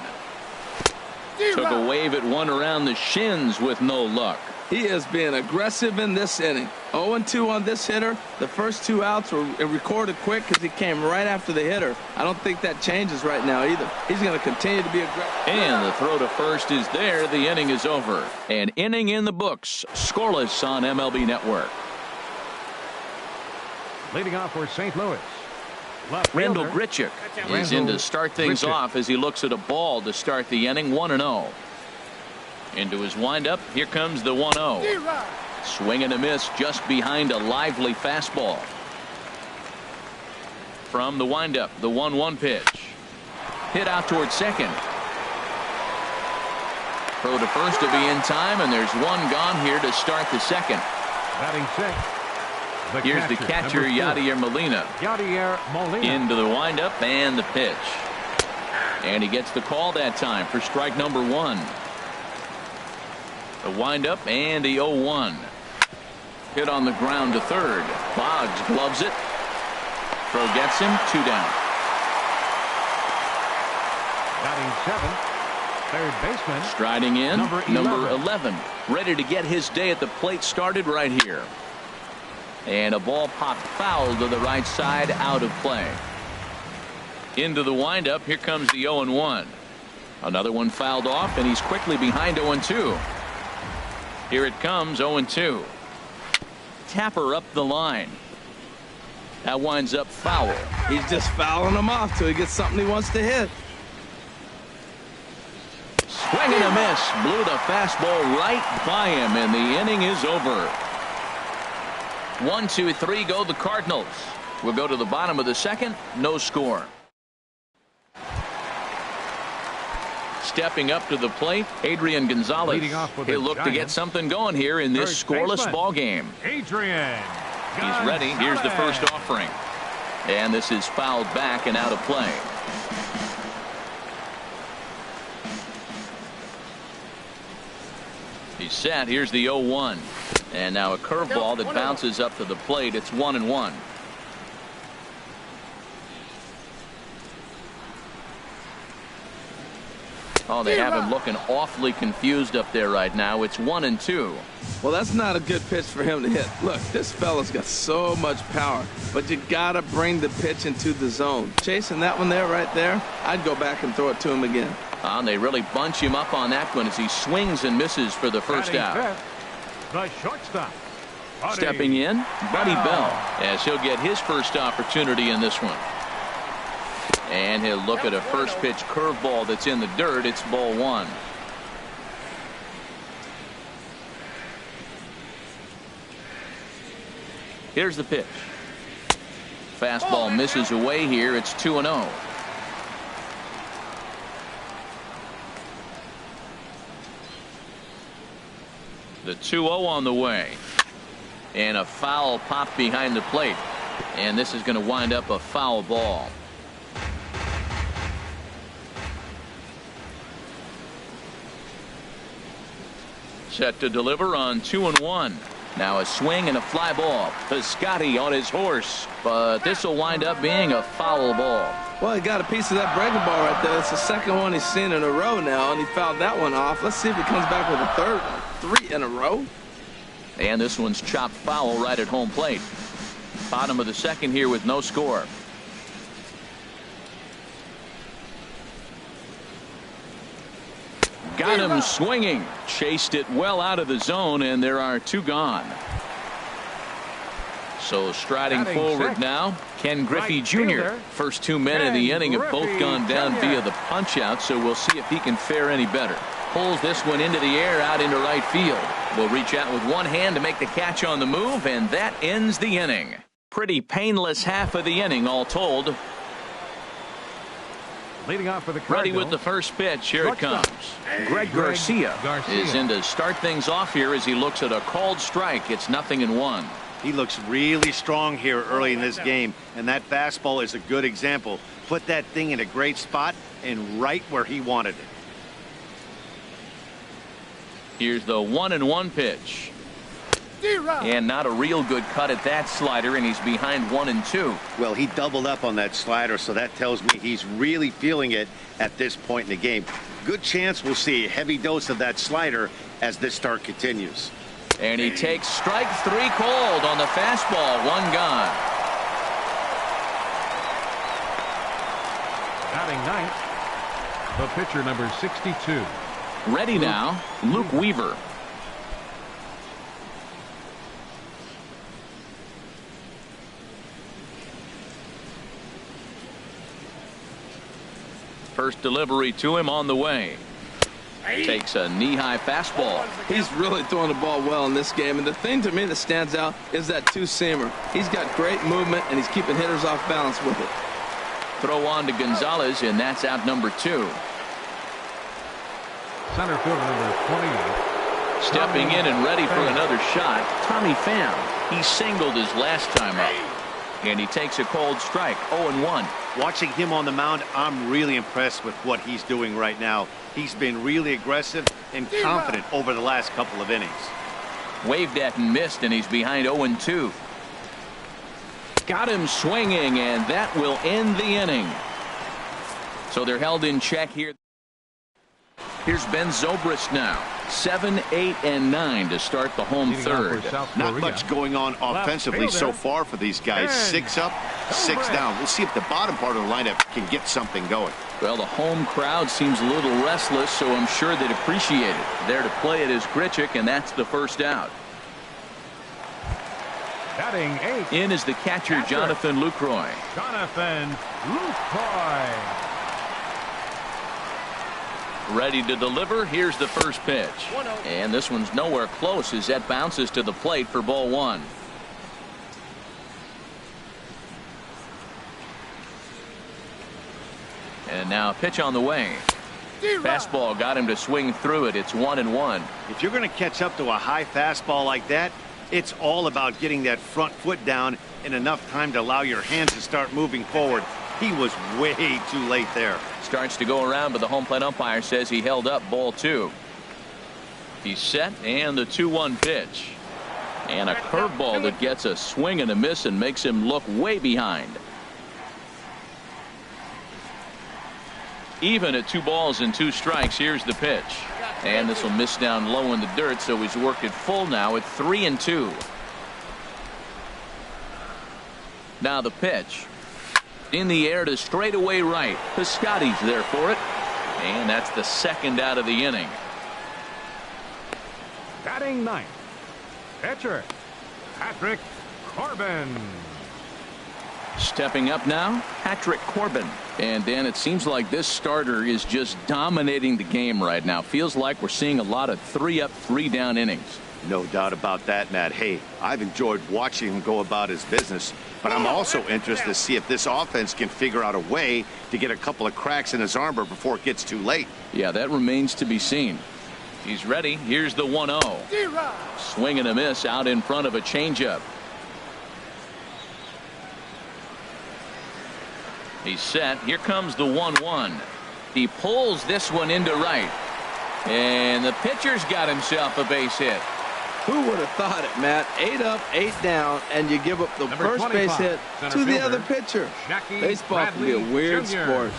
Took a wave at one around the shins with no luck. He is being aggressive in this inning. 0-2 on this hitter. The first 2 outs were recorded quick because he came right after the hitter. I don't think that changes right now either. He's going to continue to be aggressive. And the throw to first is there. The inning is over. An inning in the books. Scoreless on MLB Network. Leading off for St. Louis. Randall Grichuk is in to start things off as he looks at a ball to start the inning. 1-0. Into his windup. Here comes the 1-0. Swing and a miss just behind a lively fastball. From the windup, the 1-1 pitch. Hit out towards second. Throw to first to be in time, and there's 1 gone here to start the second. Batting sixth. Here's the catcher, Yadier Molina. Into the windup and the pitch. And he gets the call that time for strike number 1. The windup and the 0-1. Hit on the ground to third. Boggs gloves it. Throw gets him. 2 down. Batting seventh. Third baseman. Striding in. Number 11. Ready to get his day at the plate started right here. And a ball popped foul to the right side, out of play. Into the windup. Here comes the 0-1. Another one fouled off, and he's quickly behind 0-2. Here it comes. 0-2. Tapper up the line. That winds up foul. He's just fouling him off till he gets something he wants to hit. Swing and a miss. Blew the fastball right by him, and the inning is over. 1, 2, 3 go the Cardinals. We'll go to the bottom of the second. No score. Stepping up to the plate, Adrian Gonzalez. He'll look to get something going here in this scoreless ball game. Adrian. He's ready. Here's the first offering. And this is fouled back and out of play. He's set. Here's the 0-1. And now a curveball that bounces up to the plate. It's 1-1. Oh, they have him looking awfully confused up there right now. It's 1-2. Well, that's not a good pitch for him to hit. Look, this fella's got so much power, but you got to bring the pitch into the zone. Chasing that one there, right there, I'd go back and throw it to him again. And they really bunch him up on that one as he swings and misses for the first out. The shortstop. Stepping in, Buddy Bell, as he'll get his first opportunity in this one. And he'll look at a first pitch curveball that's in the dirt. It's ball 1. Here's the pitch. Fastball misses away here. It's 2-0. The 2-0 on the way. And a foul pop behind the plate. And this is going to wind up a foul ball. Set to deliver on 2-1. Now a swing and a fly ball. Piscotty on his horse. But this will wind up being a foul ball. Well, he got a piece of that breaking ball right there. It's the second one he's seen in a row now, and he fouled that one off. Let's see if he comes back with a third one. 3 in a row. And this one's chopped foul right at home plate. Bottom of the second here with no score. Got him swinging. Chased it well out of the zone, and there are 2 gone. So striding forward now, Ken Griffey Jr. First 2 men in the inning have both gone down via the punch out, so we'll see if he can fare any better. Pulls this one into the air out into right field. Will reach out with one hand to make the catch on the move, and that ends the inning. Pretty painless half of the inning all told. Leading off for the Cardinals. Ready with the first pitch. Here it comes. Greg Garcia is in to start things off here as he looks at a called strike. It's 0-1. He looks really strong here early in this game, and that fastball is a good example. Put that thing in a great spot and right where he wanted it. Here's the 1-1 pitch. And not a real good cut at that slider, and he's behind 1-2. Well, he doubled up on that slider, so that tells me he's really feeling it at this point in the game. Good chance we'll see a heavy dose of that slider as this start continues. And he takes strike 3 cold on the fastball. 1 gone. Batting ninth, the pitcher number 62. Ready now, Luke Weaver. First delivery to him on the way. Takes a knee-high fastball. He's really throwing the ball well in this game, and the thing to me that stands out is that 2-seamer. He's got great movement, and he's keeping hitters off balance with it. Throw on to Gonzalez, and that's out number 2. Center fielder number 28. Stepping in and ready for another shot, Tommy Pham. He singled his last time up. And he takes a cold strike, 0-1. Watching him on the mound, I'm really impressed with what he's doing right now. He's been really aggressive and confident over the last couple of innings. Waved at and missed, and he's behind 0-2. Got him swinging, and that will end the inning. So they're held in check here. Here's Ben Zobrist now. 7, 8, and 9 to start the home third. Not much going on offensively so far for these guys. 6 up, 6 down. We'll see if the bottom part of the lineup can get something going. Well, the home crowd seems a little restless, so I'm sure they'd appreciate it. There to play it is Grichuk, and that's the first out. Batting 8. In is the catcher, Jonathan Lucroy. Jonathan Lucroy. Ready to deliver. Here's the first pitch. And this one's nowhere close as that bounces to the plate for ball 1. And now a pitch on the way. Fastball got him to swing through it. It's 1-1. If you're going to catch up to a high fastball like that, it's all about getting that front foot down in enough time to allow your hands to start moving forward. He was way too late there. Starts to go around, but the home plate umpire says he held up ball 2. He's set, and the 2-1 pitch. And a curveball that gets a swing and a miss and makes him look way behind. Even at 2 balls and 2 strikes. Here's the pitch. And this will miss down low in the dirt, so he's worked it full now at 3-2. Now the pitch. In the air to straightaway right. Piscotty's there for it. And that's the second out of the inning. Batting ninth, pitcher Patrick Corbin. Stepping up now, Patrick Corbin. And Dan, it seems like this starter is just dominating the game right now. Feels like we're seeing a lot of 3-up, 3-down innings. No doubt about that, Matt. Hey, I've enjoyed watching him go about his business, but I'm also interested to see if this offense can figure out a way to get a couple of cracks in his armor before it gets too late. Yeah, that remains to be seen. He's ready. Here's the 1-0. Swing and a miss out in front of a changeup. He's set. Here comes the 1-1. He pulls this one into right. And the pitcher's got himself a base hit. Who would have thought it, Matt? 8 up, 8 down, and you give up the first base hit to the other pitcher. Baseball can be a weird sport.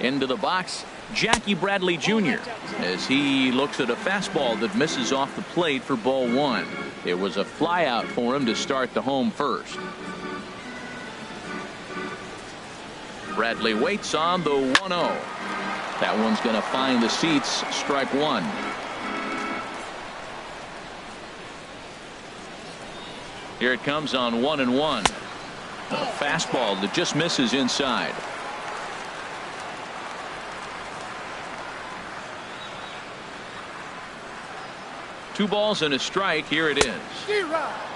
Into the box, Jackie Bradley Jr. as he looks at a fastball that misses off the plate for ball 1. It was a flyout for him to start the home first. Bradley waits on the 1-0. That one's going to find the seats. Strike one. Here it comes on 1-1. A fastball that just misses inside. Two balls and a strike. Here it is.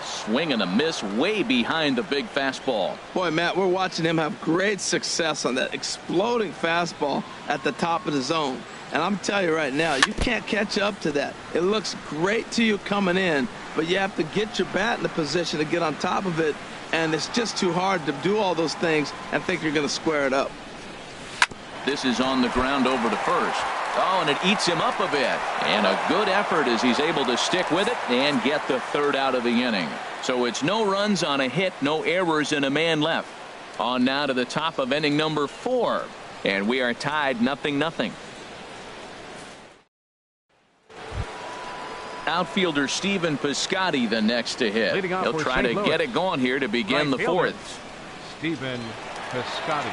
Swing and a miss way behind the big fastball. Boy, Matt, we're watching him have great success on that exploding fastball at the top of the zone. And I'm telling you right now, you can't catch up to that. It looks great to you coming in, but you have to get your bat in the position to get on top of it. And it's just too hard to do all those things and think you're going to square it up. This is on the ground over to first. Oh, and it eats him up a bit. And a good effort as he's able to stick with it and get the third out of the inning. So it's no runs on a hit, no errors, and a man left. On now to the top of inning number 4. And we are tied 0-0. Outfielder Stephen Piscotty the next to hit. He'll try to get it going here to begin the fourth. Stephen Piscotty.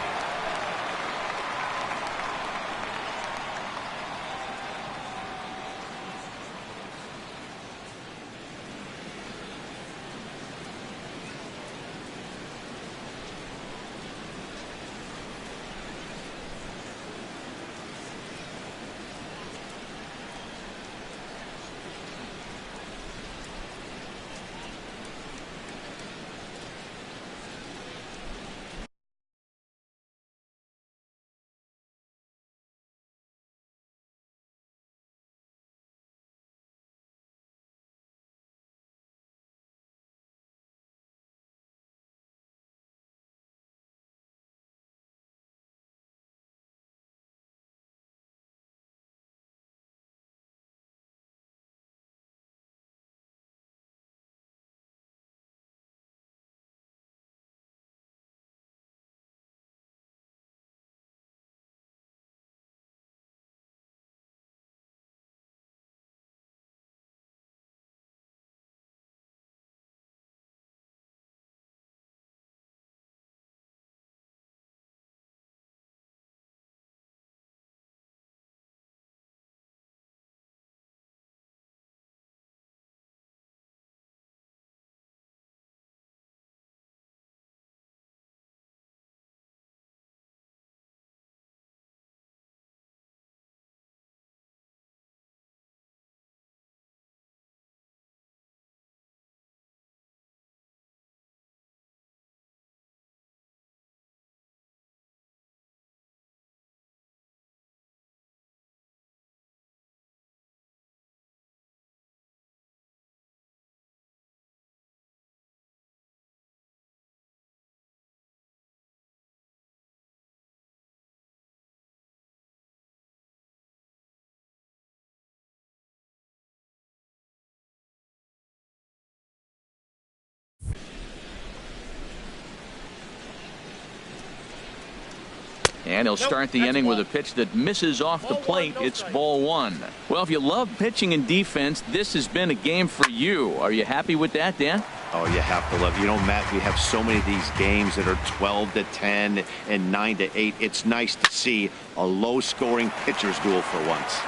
And he'll start the inning with a pitch that misses off the plate. It's ball one. Well, if you love pitching and defense, this has been a game for you. Are you happy with that, Dan? Oh, you have to love. You know, Matt, we have so many of these games that are 12-10 and 9-8. It's nice to see a low-scoring pitcher's duel for once.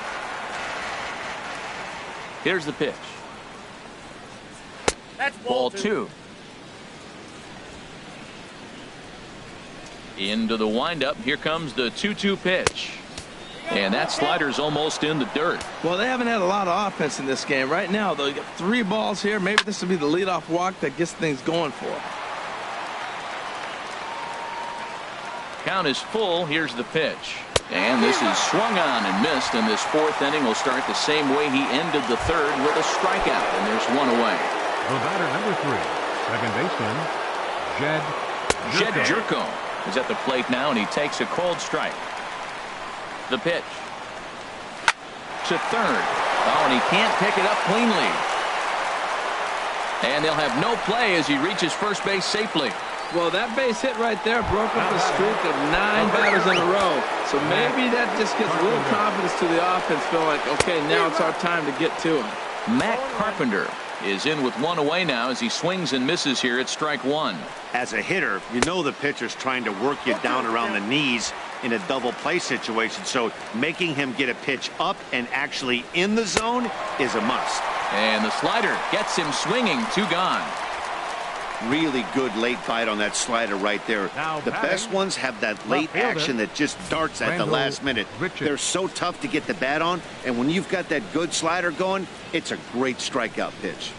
Here's the pitch. That's ball two. Into the windup. Here comes the 2-2 pitch. And that slider's almost in the dirt. Well, they haven't had a lot of offense in this game. Right now, though, you got 3 balls here. Maybe this will be the leadoff walk that gets things going for them. Count is full. Here's the pitch. And this is swung on and missed. And this 4th inning will start the same way he ended the 3rd with a strikeout. And there's one away. The batter number 3, second baseman, Jed Jerko is at the plate now, and he takes a cold strike. The pitch to 3rd. Oh, and he can't pick it up cleanly. And they'll have no play as he reaches first base safely. Well, that base hit right there broke up a streak of 9 batters in a row. So maybe that just gives a little confidence to the offense, feeling like, okay, now it's our time to get to him. Matt Carpenter is in with one away now as he swings and misses here at strike one. As a hitter, you know the pitcher's trying to work you down around the knees in a double play situation, so making him get a pitch up and actually in the zone is a must. And the slider gets him swinging. 2 gone. Really good late bite on that slider right there. The best ones have that late action that just darts at the last minute. They're so tough to get the bat on, and when you've got that good slider going, it's a great strikeout pitch.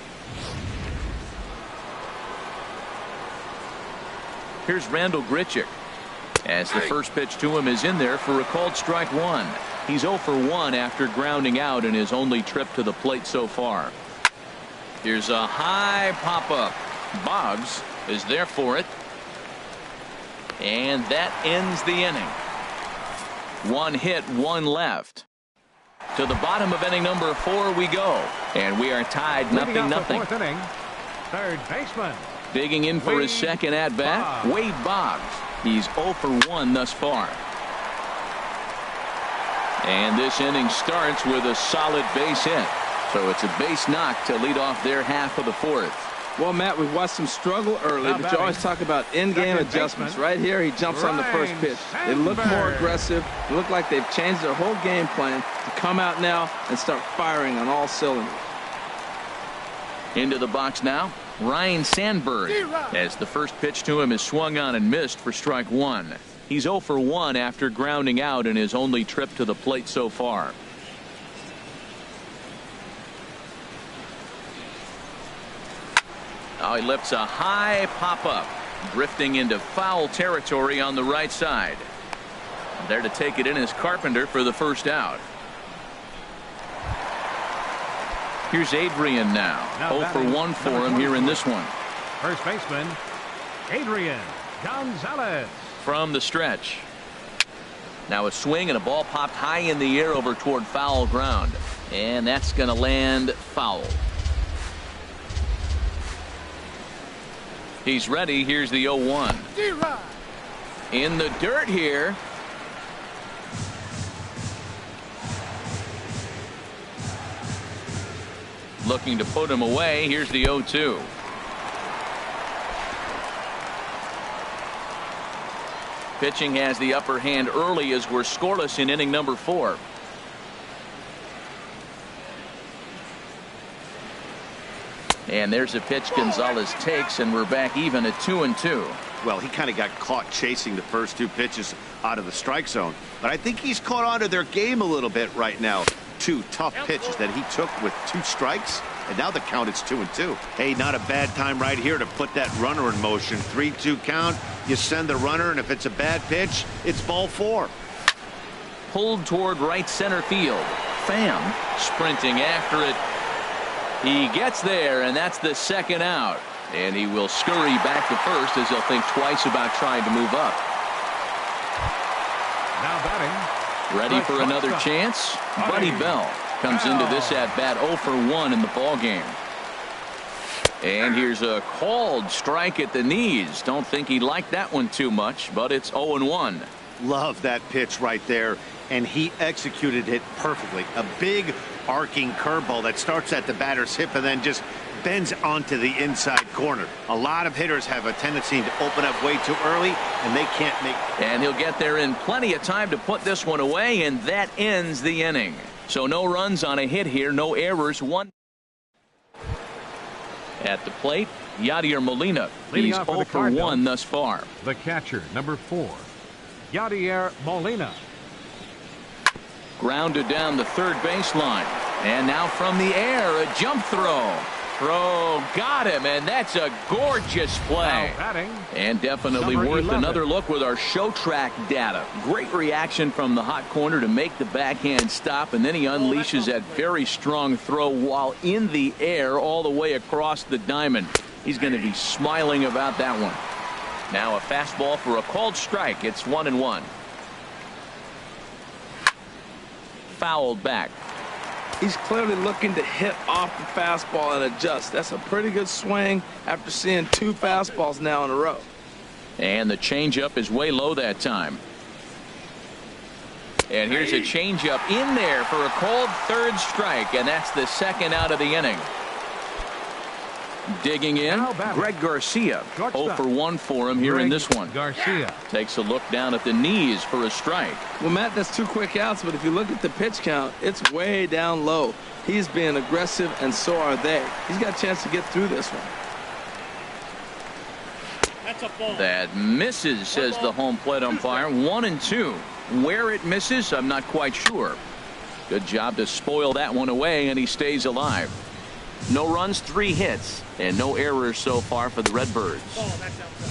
Here's Randal Grichuk as the first pitch to him is in there for a called strike one. He's 0 for 1 after grounding out in his only trip to the plate so far. Here's a high pop-up. Boggs is there for it. And that ends the inning. 1 hit, 1 left. To the bottom of inning number 4 we go. And we are tied 0-0. 4th inning, third baseman. Digging in for his second at-bat, Wade Boggs. He's 0 for 1 thus far. And this inning starts with a solid base hit. So it's a base knock to lead off their half of the 4th. Well, Matt, we've watched him struggle early, but you always talk about in-game adjustments. Right here, he jumps on the first pitch. They look more aggressive. They look like they've changed their whole game plan to come out now and start firing on all cylinders. Into the box now, Ryne Sandberg, as the first pitch to him is swung on and missed for strike one. He's 0 for 1 after grounding out in his only trip to the plate so far. Now he lifts a high pop-up, drifting into foul territory on the right side. There to take it in is Carpenter for the first out. Here's Adrian now 0 for 1 for him here in this one. First baseman, Adrian Gonzalez. From the stretch. Now a swing and a ball popped high in the air over toward foul ground. And that's going to land foul. He's ready. Here's the 0-1. In the dirt here. Looking to put him away. Here's the 0-2. Pitching has the upper hand early as we're scoreless in inning number 4. And there's a pitch Gonzalez takes, and we're back even at 2-2. Well, he kind of got caught chasing the first 2 pitches out of the strike zone. But I think he's caught on to their game a little bit right now. 2 tough pitches that he took with 2 strikes, and now the count is 2-2. Hey, not a bad time right here to put that runner in motion. 3-2 count, you send the runner, and if it's a bad pitch, it's ball 4. Pulled toward right center field. Pham sprinting after it. He gets there, and that's the second out. And he will scurry back to first as he'll think twice about trying to move up. Now batting. Ready for another chance? Buddy Bell comes into this at-bat 0 for 1 in the ballgame. And here's a called strike at the knees. Don't think he liked that one too much, but it's 0-1. Love that pitch right there, and he executed it perfectly. A big arcing curveball that starts at the batter's hip and then just bends onto the inside corner. A lot of hitters have a tendency to open up way too early, and they can't make it. And he'll get there in plenty of time to put this one away, and that ends the inning. So no runs on a hit here, no errors. 1 at the plate, Yadier Molina. He's 0 for 1 thus far. The catcher, number 4, Yadier Molina. Grounded down the third baseline. And now from the air, a jump throw. Throw got him, and that's a gorgeous play. And definitely worth another look with our show track data. Great reaction from the hot corner to make the backhand stop, and then he unleashes that very strong throw while in the air all the way across the diamond. He's going to be smiling about that one. Now a fastball for a called strike. It's 1-1. Fouled back. He's clearly looking to hit off the fastball and adjust. That's a pretty good swing after seeing 2 fastballs now in a row. And the changeup is way low that time. And here's a changeup in there for a called third strike, and that's the second out of the inning. Digging in, Greg Garcia. 0 for 1 for him here in this one. Garcia takes a look down at the knees for a strike. Well, Matt, that's 2 quick outs, but if you look at the pitch count, it's way down low. He's being aggressive, and so are they. He's got a chance to get through this one. That's a ball. That misses, says the home plate umpire. 1-2. Where it misses, I'm not quite sure. Good job to spoil that one away, and he stays alive. No runs, 3 hits, and no errors so far for the Redbirds.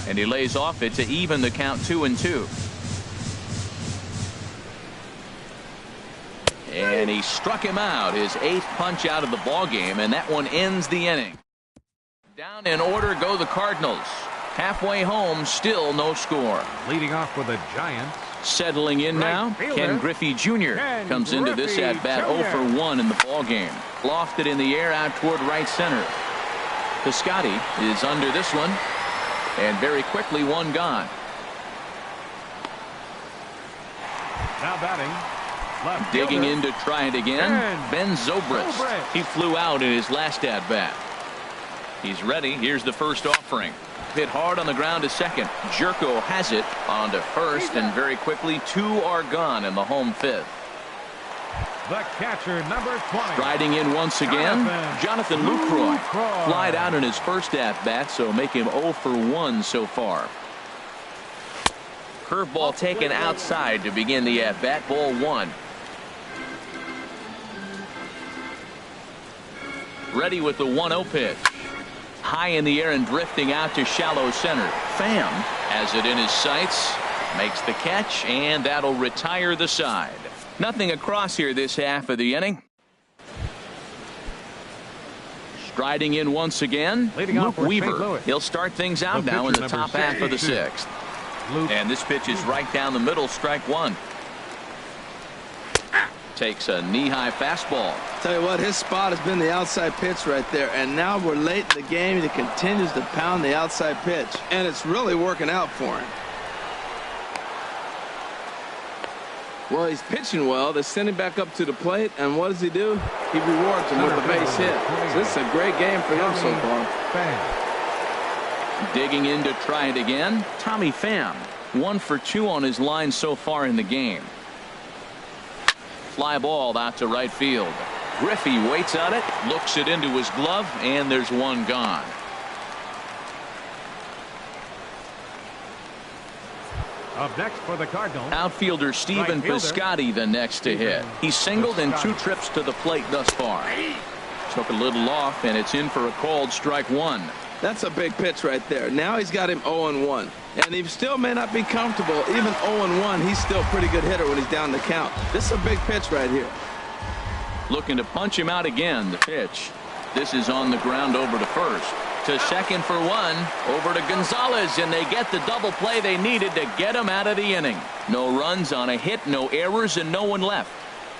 And he lays off it to even the count 2-2. And he struck him out, his 8th punch out of the ball game, and that one ends the inning. Down in order go the Cardinals. Halfway home, still no score. leading off for the Giants. Settling in now, Ken Griffey Jr. comes into this at-bat 0 for 1 in the ball game. Lofted in the air out toward right center. Piscotty is under this one, and very quickly one gone. Now batting. Left Digging fielder. in to try it again, Ben Zobrist. He flew out in his last at-bat. He's ready. Here's the first offering. Hit hard on the ground to second. Jerko has it on to first, and very quickly 2 are gone in the home 5th. The catcher, number 20. Riding in once again, Jonathan Lucroy. Flied out in his first at-bat, so make him 0 for 1 so far. Curveball taken outside to begin the at-bat. Ball 1. Ready with the 1-0 pitch. High in the air and drifting out to shallow center. Pham has it in his sights, makes the catch, and that'll retire the side. Nothing across here this half of the inning. Striding in once again, Luke Weaver. He'll start things out now in the top half of the 6th. And this pitch is right down the middle, strike 1. Takes a knee-high fastball. Tell you what, his spot has been the outside pitch right there, and now we're late in the game, and he continues to pound the outside pitch, and it's really working out for him. Well, he's pitching well. They send him back up to the plate, and what does he do? He rewards him with a base hit. So this is a great game for him so far. Digging in to try it again, Tommy Pham. 1 for 2 on his line so far in the game. Fly ball out to right field. Griffey waits on it, looks it into his glove, and there's one gone. Up next for the Cardinals. Outfielder Stephen Piscotty the next to hit. He's singled in 2 trips to the plate thus far. Took a little off, and it's in for a called strike 1. That's a big pitch right there. Now he's got him 0-1. And he still may not be comfortable. Even 0-1, he's still a pretty good hitter when he's down the count. This is a big pitch right here. Looking to punch him out again. The pitch. This is on the ground over to first. To second for 1. Over to Gonzalez, and they get the double play they needed to get him out of the inning. No runs on a hit, no errors, and no one left.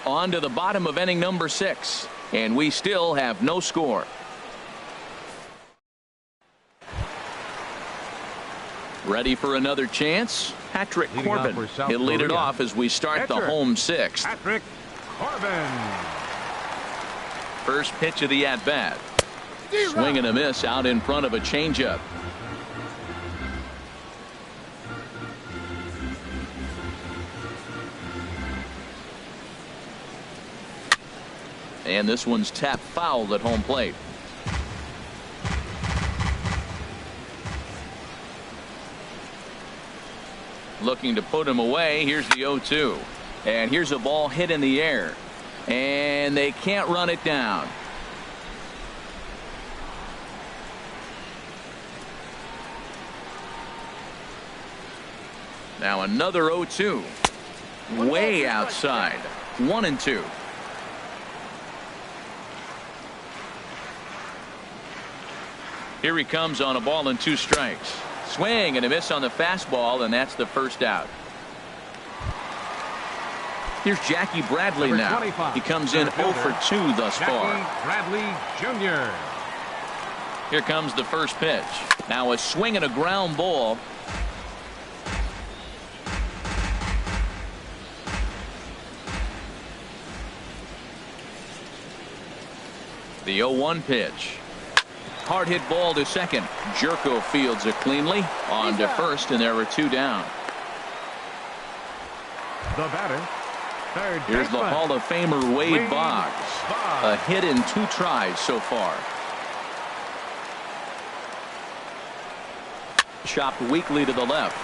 On to the bottom of inning number 6. And we still have no score. Ready for another chance? Patrick Corbin. He'll lead it off as we start the home 6th. Patrick Corbin. First pitch of the at-bat. Swing and a miss out in front of a changeup. And this one's tapped foul at home plate. Looking to put him away. Here's the 0-2. And here's a ball hit in the air. And they can't run it down. Now another 0-2. Way outside. 1-2. Here he comes on a ball and 2 strikes. Swing and a miss on the fastball, and that's the first out. Here's Jackie Bradley now. He comes in 0 for 2 thus far. Bradley Jr. Here comes the first pitch. Now a swing and a ground ball. The 0-1 pitch. hard hit ball to second. Jerko fields it cleanly on to first, and there were 2 down. The batter, third Here's the baseman, Hall of Famer Wade Boggs. A hit in 2 tries so far. Chopped weakly to the left.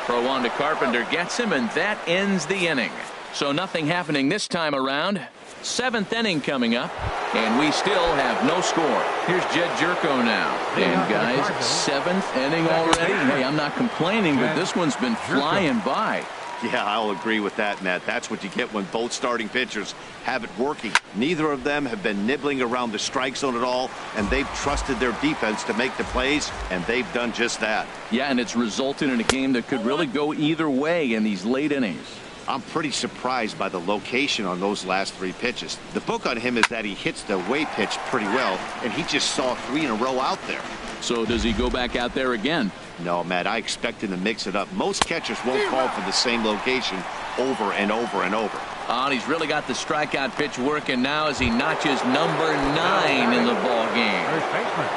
Throw on to Carpenter, gets him, and that ends the inning. So nothing happening this time around. 7th inning coming up, and we still have no score. Here's Jed Jerko now. And guys, 7th inning already. Hey, I'm not complaining, but this one's been flying by. Yeah, I'll agree with that, Matt. That's what you get when both starting pitchers have it working. Neither of them have been nibbling around the strike zone at all, and they've trusted their defense to make the plays, and they've done just that. Yeah, and it's resulted in a game that could really go either way in these late innings. I'm pretty surprised by the location on those last 3 pitches. The book on him is that he hits the away pitch pretty well, and he just saw 3 in a row out there. So does he go back out there again? No, Matt, I expect him to mix it up. Most catchers won't call for the same location over and over and over. And he's really got the strikeout pitch working now as he notches number 9 in the ball game. First baseman,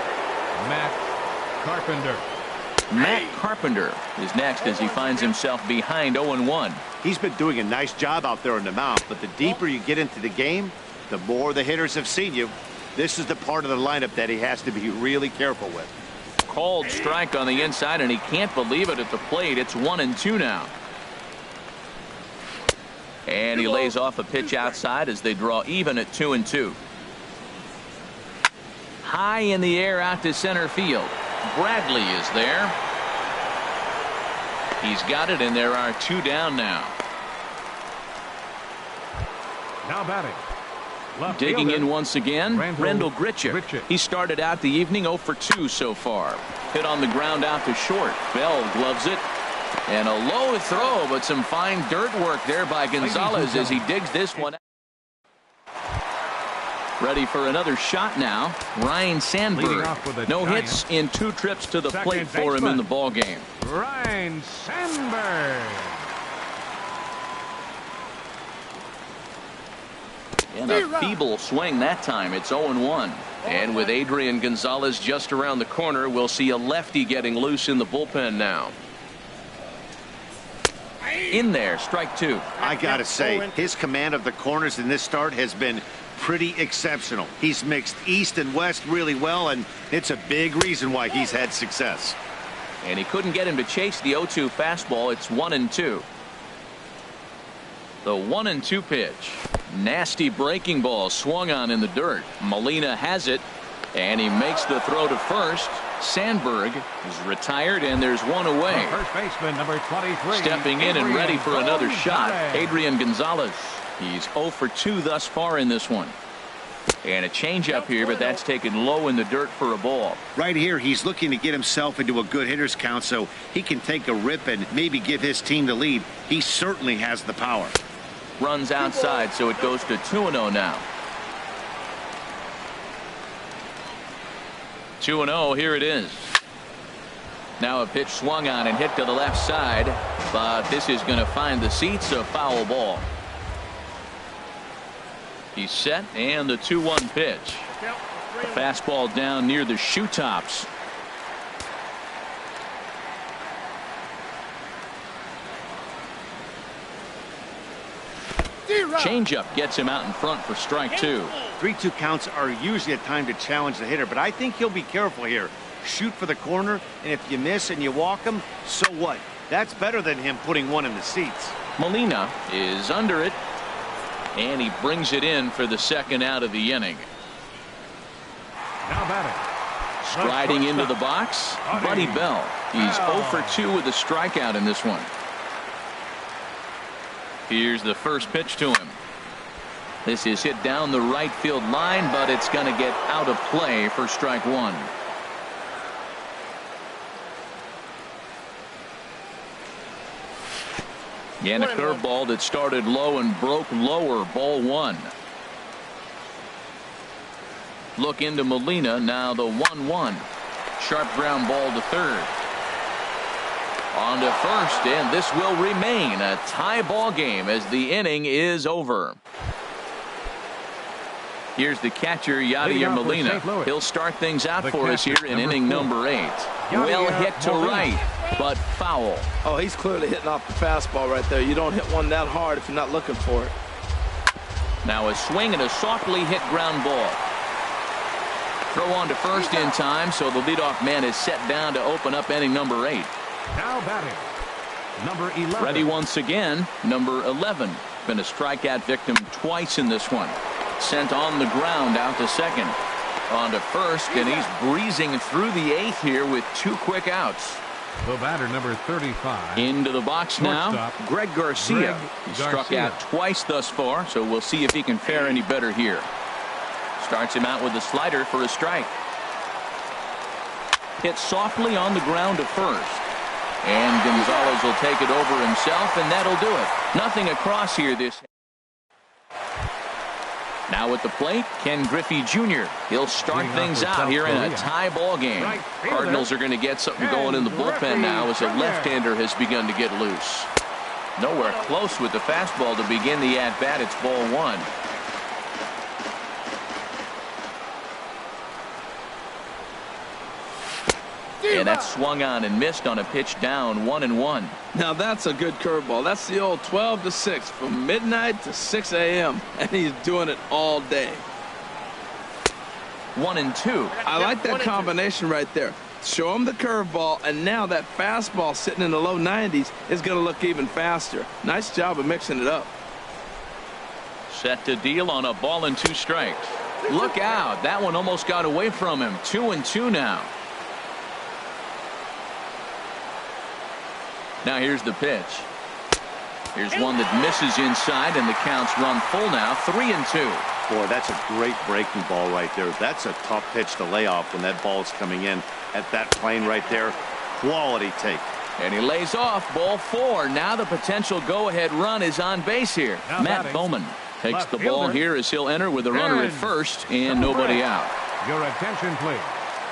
Matt Carpenter. Matt Carpenter is next as he finds himself behind 0-1. He's been doing a nice job out there in the mound, but the deeper you get into the game, the more the hitters have seen you. This is the part of the lineup that he has to be really careful with. Called strike on the inside, and he can't believe it at the plate. It's 1-2 now. And he lays off a pitch outside as they draw even at 2-2. High in the air out to center field. Bradley is there. He's got it, and there are 2 down now. Now batting. Left Digging fielder, in once again, Randall Grichuk. He started out the evening 0 for 2 so far. Hit on the ground out to short. Bell gloves it. And a low throw, but some fine dirt work there by Gonzalez as he digs this one. Ready for another shot now. Ryan Sandberg. No hits in 2 trips to the plate for him in the ball game. Ryan Sandberg. And a feeble swing that time. It's 0-1. And with Adrian Gonzalez just around the corner, we'll see a lefty getting loose in the bullpen now. In there, strike 2. I gotta say, his command of the corners in this start has been pretty exceptional. He's mixed east and west really well, and it's a big reason why he's had success. And he couldn't get him to chase the 0-2 fastball. It's 1-2. The 1-2 pitch. Nasty breaking ball swung on in the dirt. Molina has it, and he makes the throw to first. Sandberg is retired, and there's 1 away. First baseman number 23. Stepping in and ready for another shot, Adrian Gonzalez. He's 0 for 2 thus far in this one. And a changeup here, but that's taken low in the dirt for a ball. Right here, he's looking to get himself into a good hitter's count so he can take a rip and maybe give his team the lead. He certainly has the power. Runs outside, so it goes to 2-0 now. 2-0, here it is. Now a pitch swung on and hit to the left side, but this is going to find the seats, a foul ball. He's set, and the 2-1 pitch. A fastball down near the shoe tops. Changeup gets him out in front for strike 2. 3-2 counts are usually a time to challenge the hitter, but I think he'll be careful here. Shoot for the corner, and if you miss and you walk him, so what? That's better than him putting one in the seats. Molina is under it, and he brings it in for the second out of the inning. Now batting. Striding into the box, Buddy Bell. He's 0 for 2 with a strikeout in this one. Here's the first pitch to him. This is hit down the right field line, but it's going to get out of play for strike 1. And a curveball that started low and broke lower, ball 1. Look into Molina, now the 1-1. Sharp ground ball to third. On to first, and this will remain a tie ball game as the inning is over. Here's the catcher, Yadier Molina. He'll start things out for us here in inning number 8. Well hit to right, but foul. Oh, he's clearly hitting off the fastball right there. You don't hit one that hard if you're not looking for it. Now a swing and a softly hit ground ball. Throw on to first in time, so the leadoff man is set down to open up inning number 8. Now batting, number 11. Ready once again, number 11. Been a strikeout victim twice in this one. Sent on the ground out to second. On to first, and he's breezing through the 8th here with 2 quick outs. The batter, number 35. Into the box now, Shortstop, Greg Garcia. He struck Garcia. out twice thus far, so we'll see if he can fare any better here. Starts him out with a slider for a strike. Hit softly on the ground to first. And Gonzalez will take it over himself, and that'll do it. Nothing across here this. Now at the plate, Ken Griffey Jr. He'll start things out here in a tie ball game. Cardinals are going to get something going in the bullpen now as a left-hander has begun to get loose. Nowhere close with the fastball to begin the at-bat. It's ball 1. And that swung on and missed on a pitch down 1-1. Now that's a good curveball. That's the old 12 to 6 from midnight to 6 a.m. and he's doing it all day. 1-2. I like that combination right there. Show him the curveball, and now that fastball sitting in the low 90s is going to look even faster. Nice job of mixing it up. Set to deal on a ball and 2 strikes. Look out. That one almost got away from him. 2-2 now. Now here's the pitch. Here's one that misses inside, and the count's run full now. 3-2. Boy, that's a great breaking ball right there. That's a tough pitch to lay off when that ball's coming in at that plane right there. Quality take. And he lays off. Ball 4. Now the potential go-ahead run is on base here. Matt Bowman takes the ball here as he'll enter with a runner at first and nobody out. Your attention, please.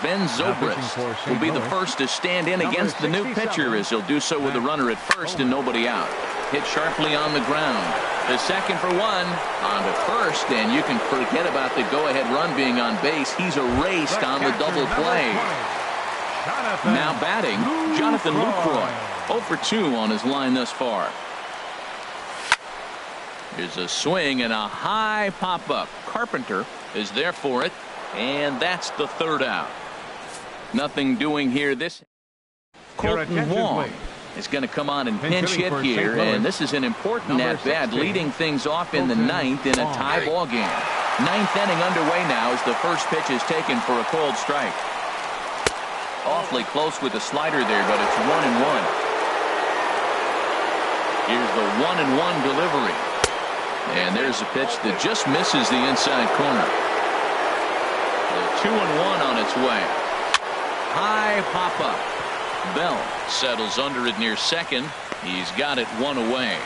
Ben Zobrist will be the first to stand in against the new pitcher as he'll do so with a runner at first and nobody out. Hit sharply on the ground. The second for 1. On to first, and you can forget about the go-ahead run being on base. He's erased on the double play. Now batting, Jonathan Lucroy. 0 for 2 on his line thus far. Here's a swing and a high pop-up. Carpenter is there for it, and that's the 3rd out. Nothing doing here. This Colton Wong is going to come on and pinch hit here, and this is an important at-bat, leading things off in the 9th in a tie ball game. 9th inning underway now as the first pitch is taken for a cold strike. Awfully close with the slider there, but it's 1-1. Here's the 1-1 delivery, and there's a pitch that just misses the inside corner. The 2-1 on its way. High pop-up. Bell settles under it near second. He's got it 1 away.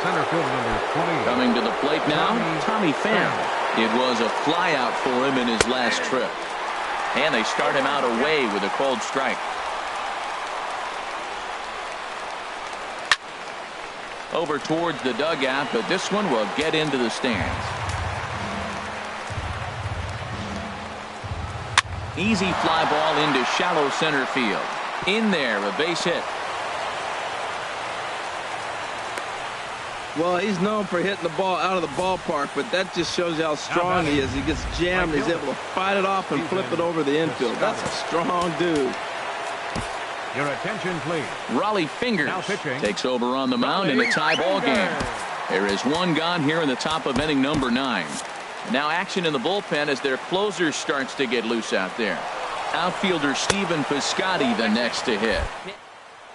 Center field number 20. Coming to the plate now, Tommy Pham. It was a flyout for him in his last trip. And they start him out away with a cold strike. Over towards the dugout, but this one will get into the stands. Easy fly ball into shallow center field. In there, a base hit. Well, he's known for hitting the ball out of the ballpark, but that just shows you how strong he is. He gets jammed. He's able to fight it off and flip it over the infield. That's a strong dude. Your attention, please. Rollie Fingers takes over on the mound in a tie ball game. There is 1 gone here in the top of inning number 9. Now action in the bullpen as their closer starts to get loose out there. Outfielder Stephen Piscotty the next to hit.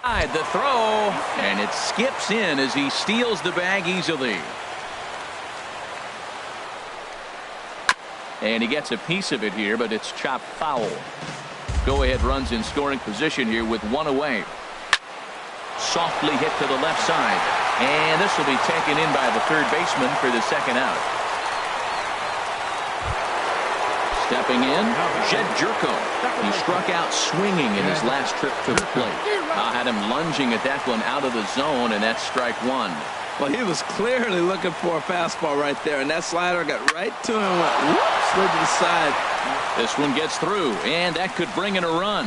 The throw, and it skips in as he steals the bag easily. And he gets a piece of it here, but it's chopped foul. Go-ahead runs in scoring position here with 1 away. Softly hit to the left side, and this will be taken in by the 3rd baseman for the 2nd out. Stepping in, Jed Jerko. He struck out swinging in his last trip to the plate. Had him lunging at that one out of the zone, and that's strike 1. Well, he was clearly looking for a fastball right there, and that slider got right to him and went whoop, slid to the side. This one gets through, and that could bring in a run.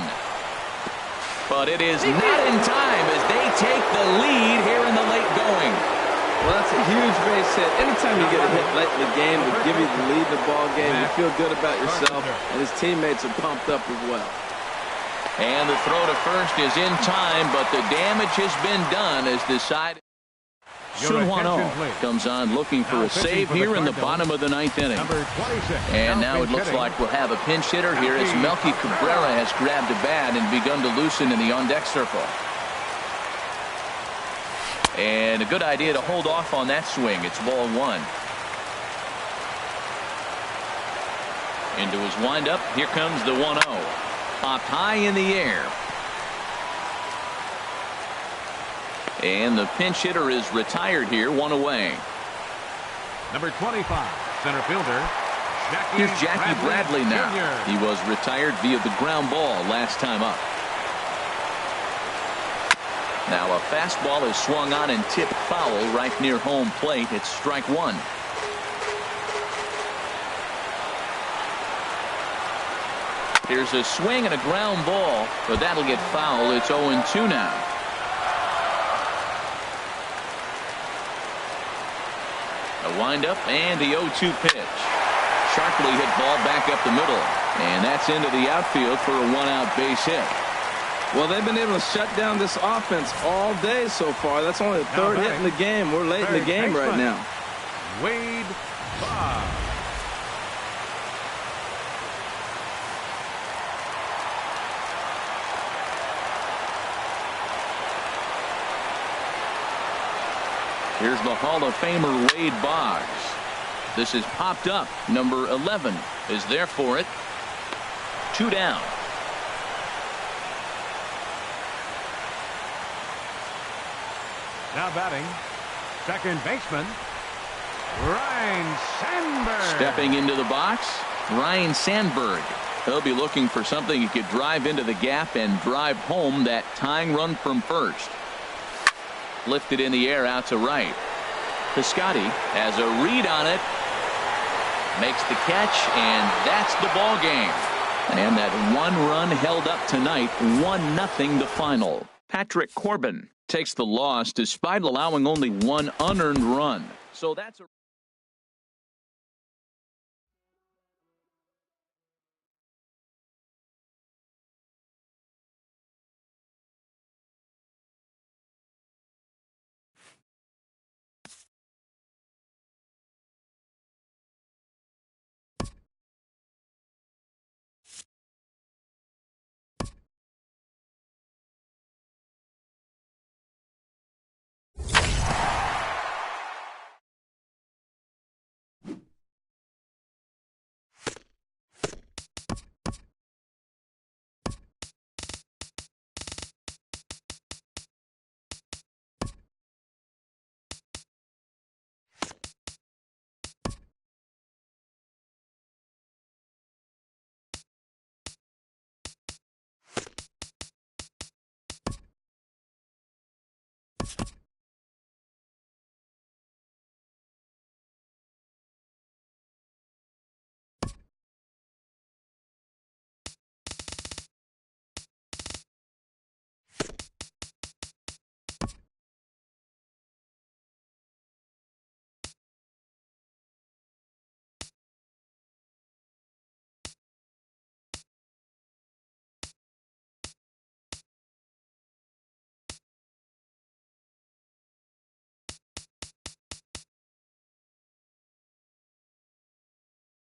But it is not in time as they take the lead here in the late going. Well, that's a huge base hit. Anytime you get a hit late in the game to give you the lead in the ball game, you feel good about yourself, and his teammates are pumped up as well. And the throw to first is in time, but the damage has been done as the side. Sun Hwan-Oh comes on looking for a save here in the bottom of the ninth inning. And now it looks like we'll have a pinch hitter here as Melky Cabrera has grabbed a bat and begun to loosen in the on-deck circle. And a good idea to hold off on that swing. It's ball one. Into his windup. Here comes the 1-0. Popped high in the air. And the pinch hitter is retired here, one away. Number 25, center fielder. Here's Jackie Bradley now. Jr. He was retired via the ground ball last time up. Now a fastball is swung on and tipped foul right near home plate. It's strike one. Here's a swing and a ground ball, but that'll get foul. It's 0-2 now. A windup and the 0-2 pitch. Sharply hit ball back up the middle. And that's into the outfield for a one-out base hit. Well, they've been able to shut down this offense all day so far. That's only the third hit in the game. We're late in the game right now. Wade Boggs. Here's the Hall of Famer Wade Boggs. This is popped up. Number 11 is there for it. 2 down. Now batting, second baseman, Ryne Sandberg. Stepping into the box, Ryne Sandberg. He'll be looking for something he could drive into the gap and drive home that tying run from first. Lifted in the air out to right. Piscotty has a read on it. Makes the catch, and that's the ball game. And that one run held up tonight, 1-0 the final. Patrick Corbin takes the loss despite allowing only one unearned run. So that's a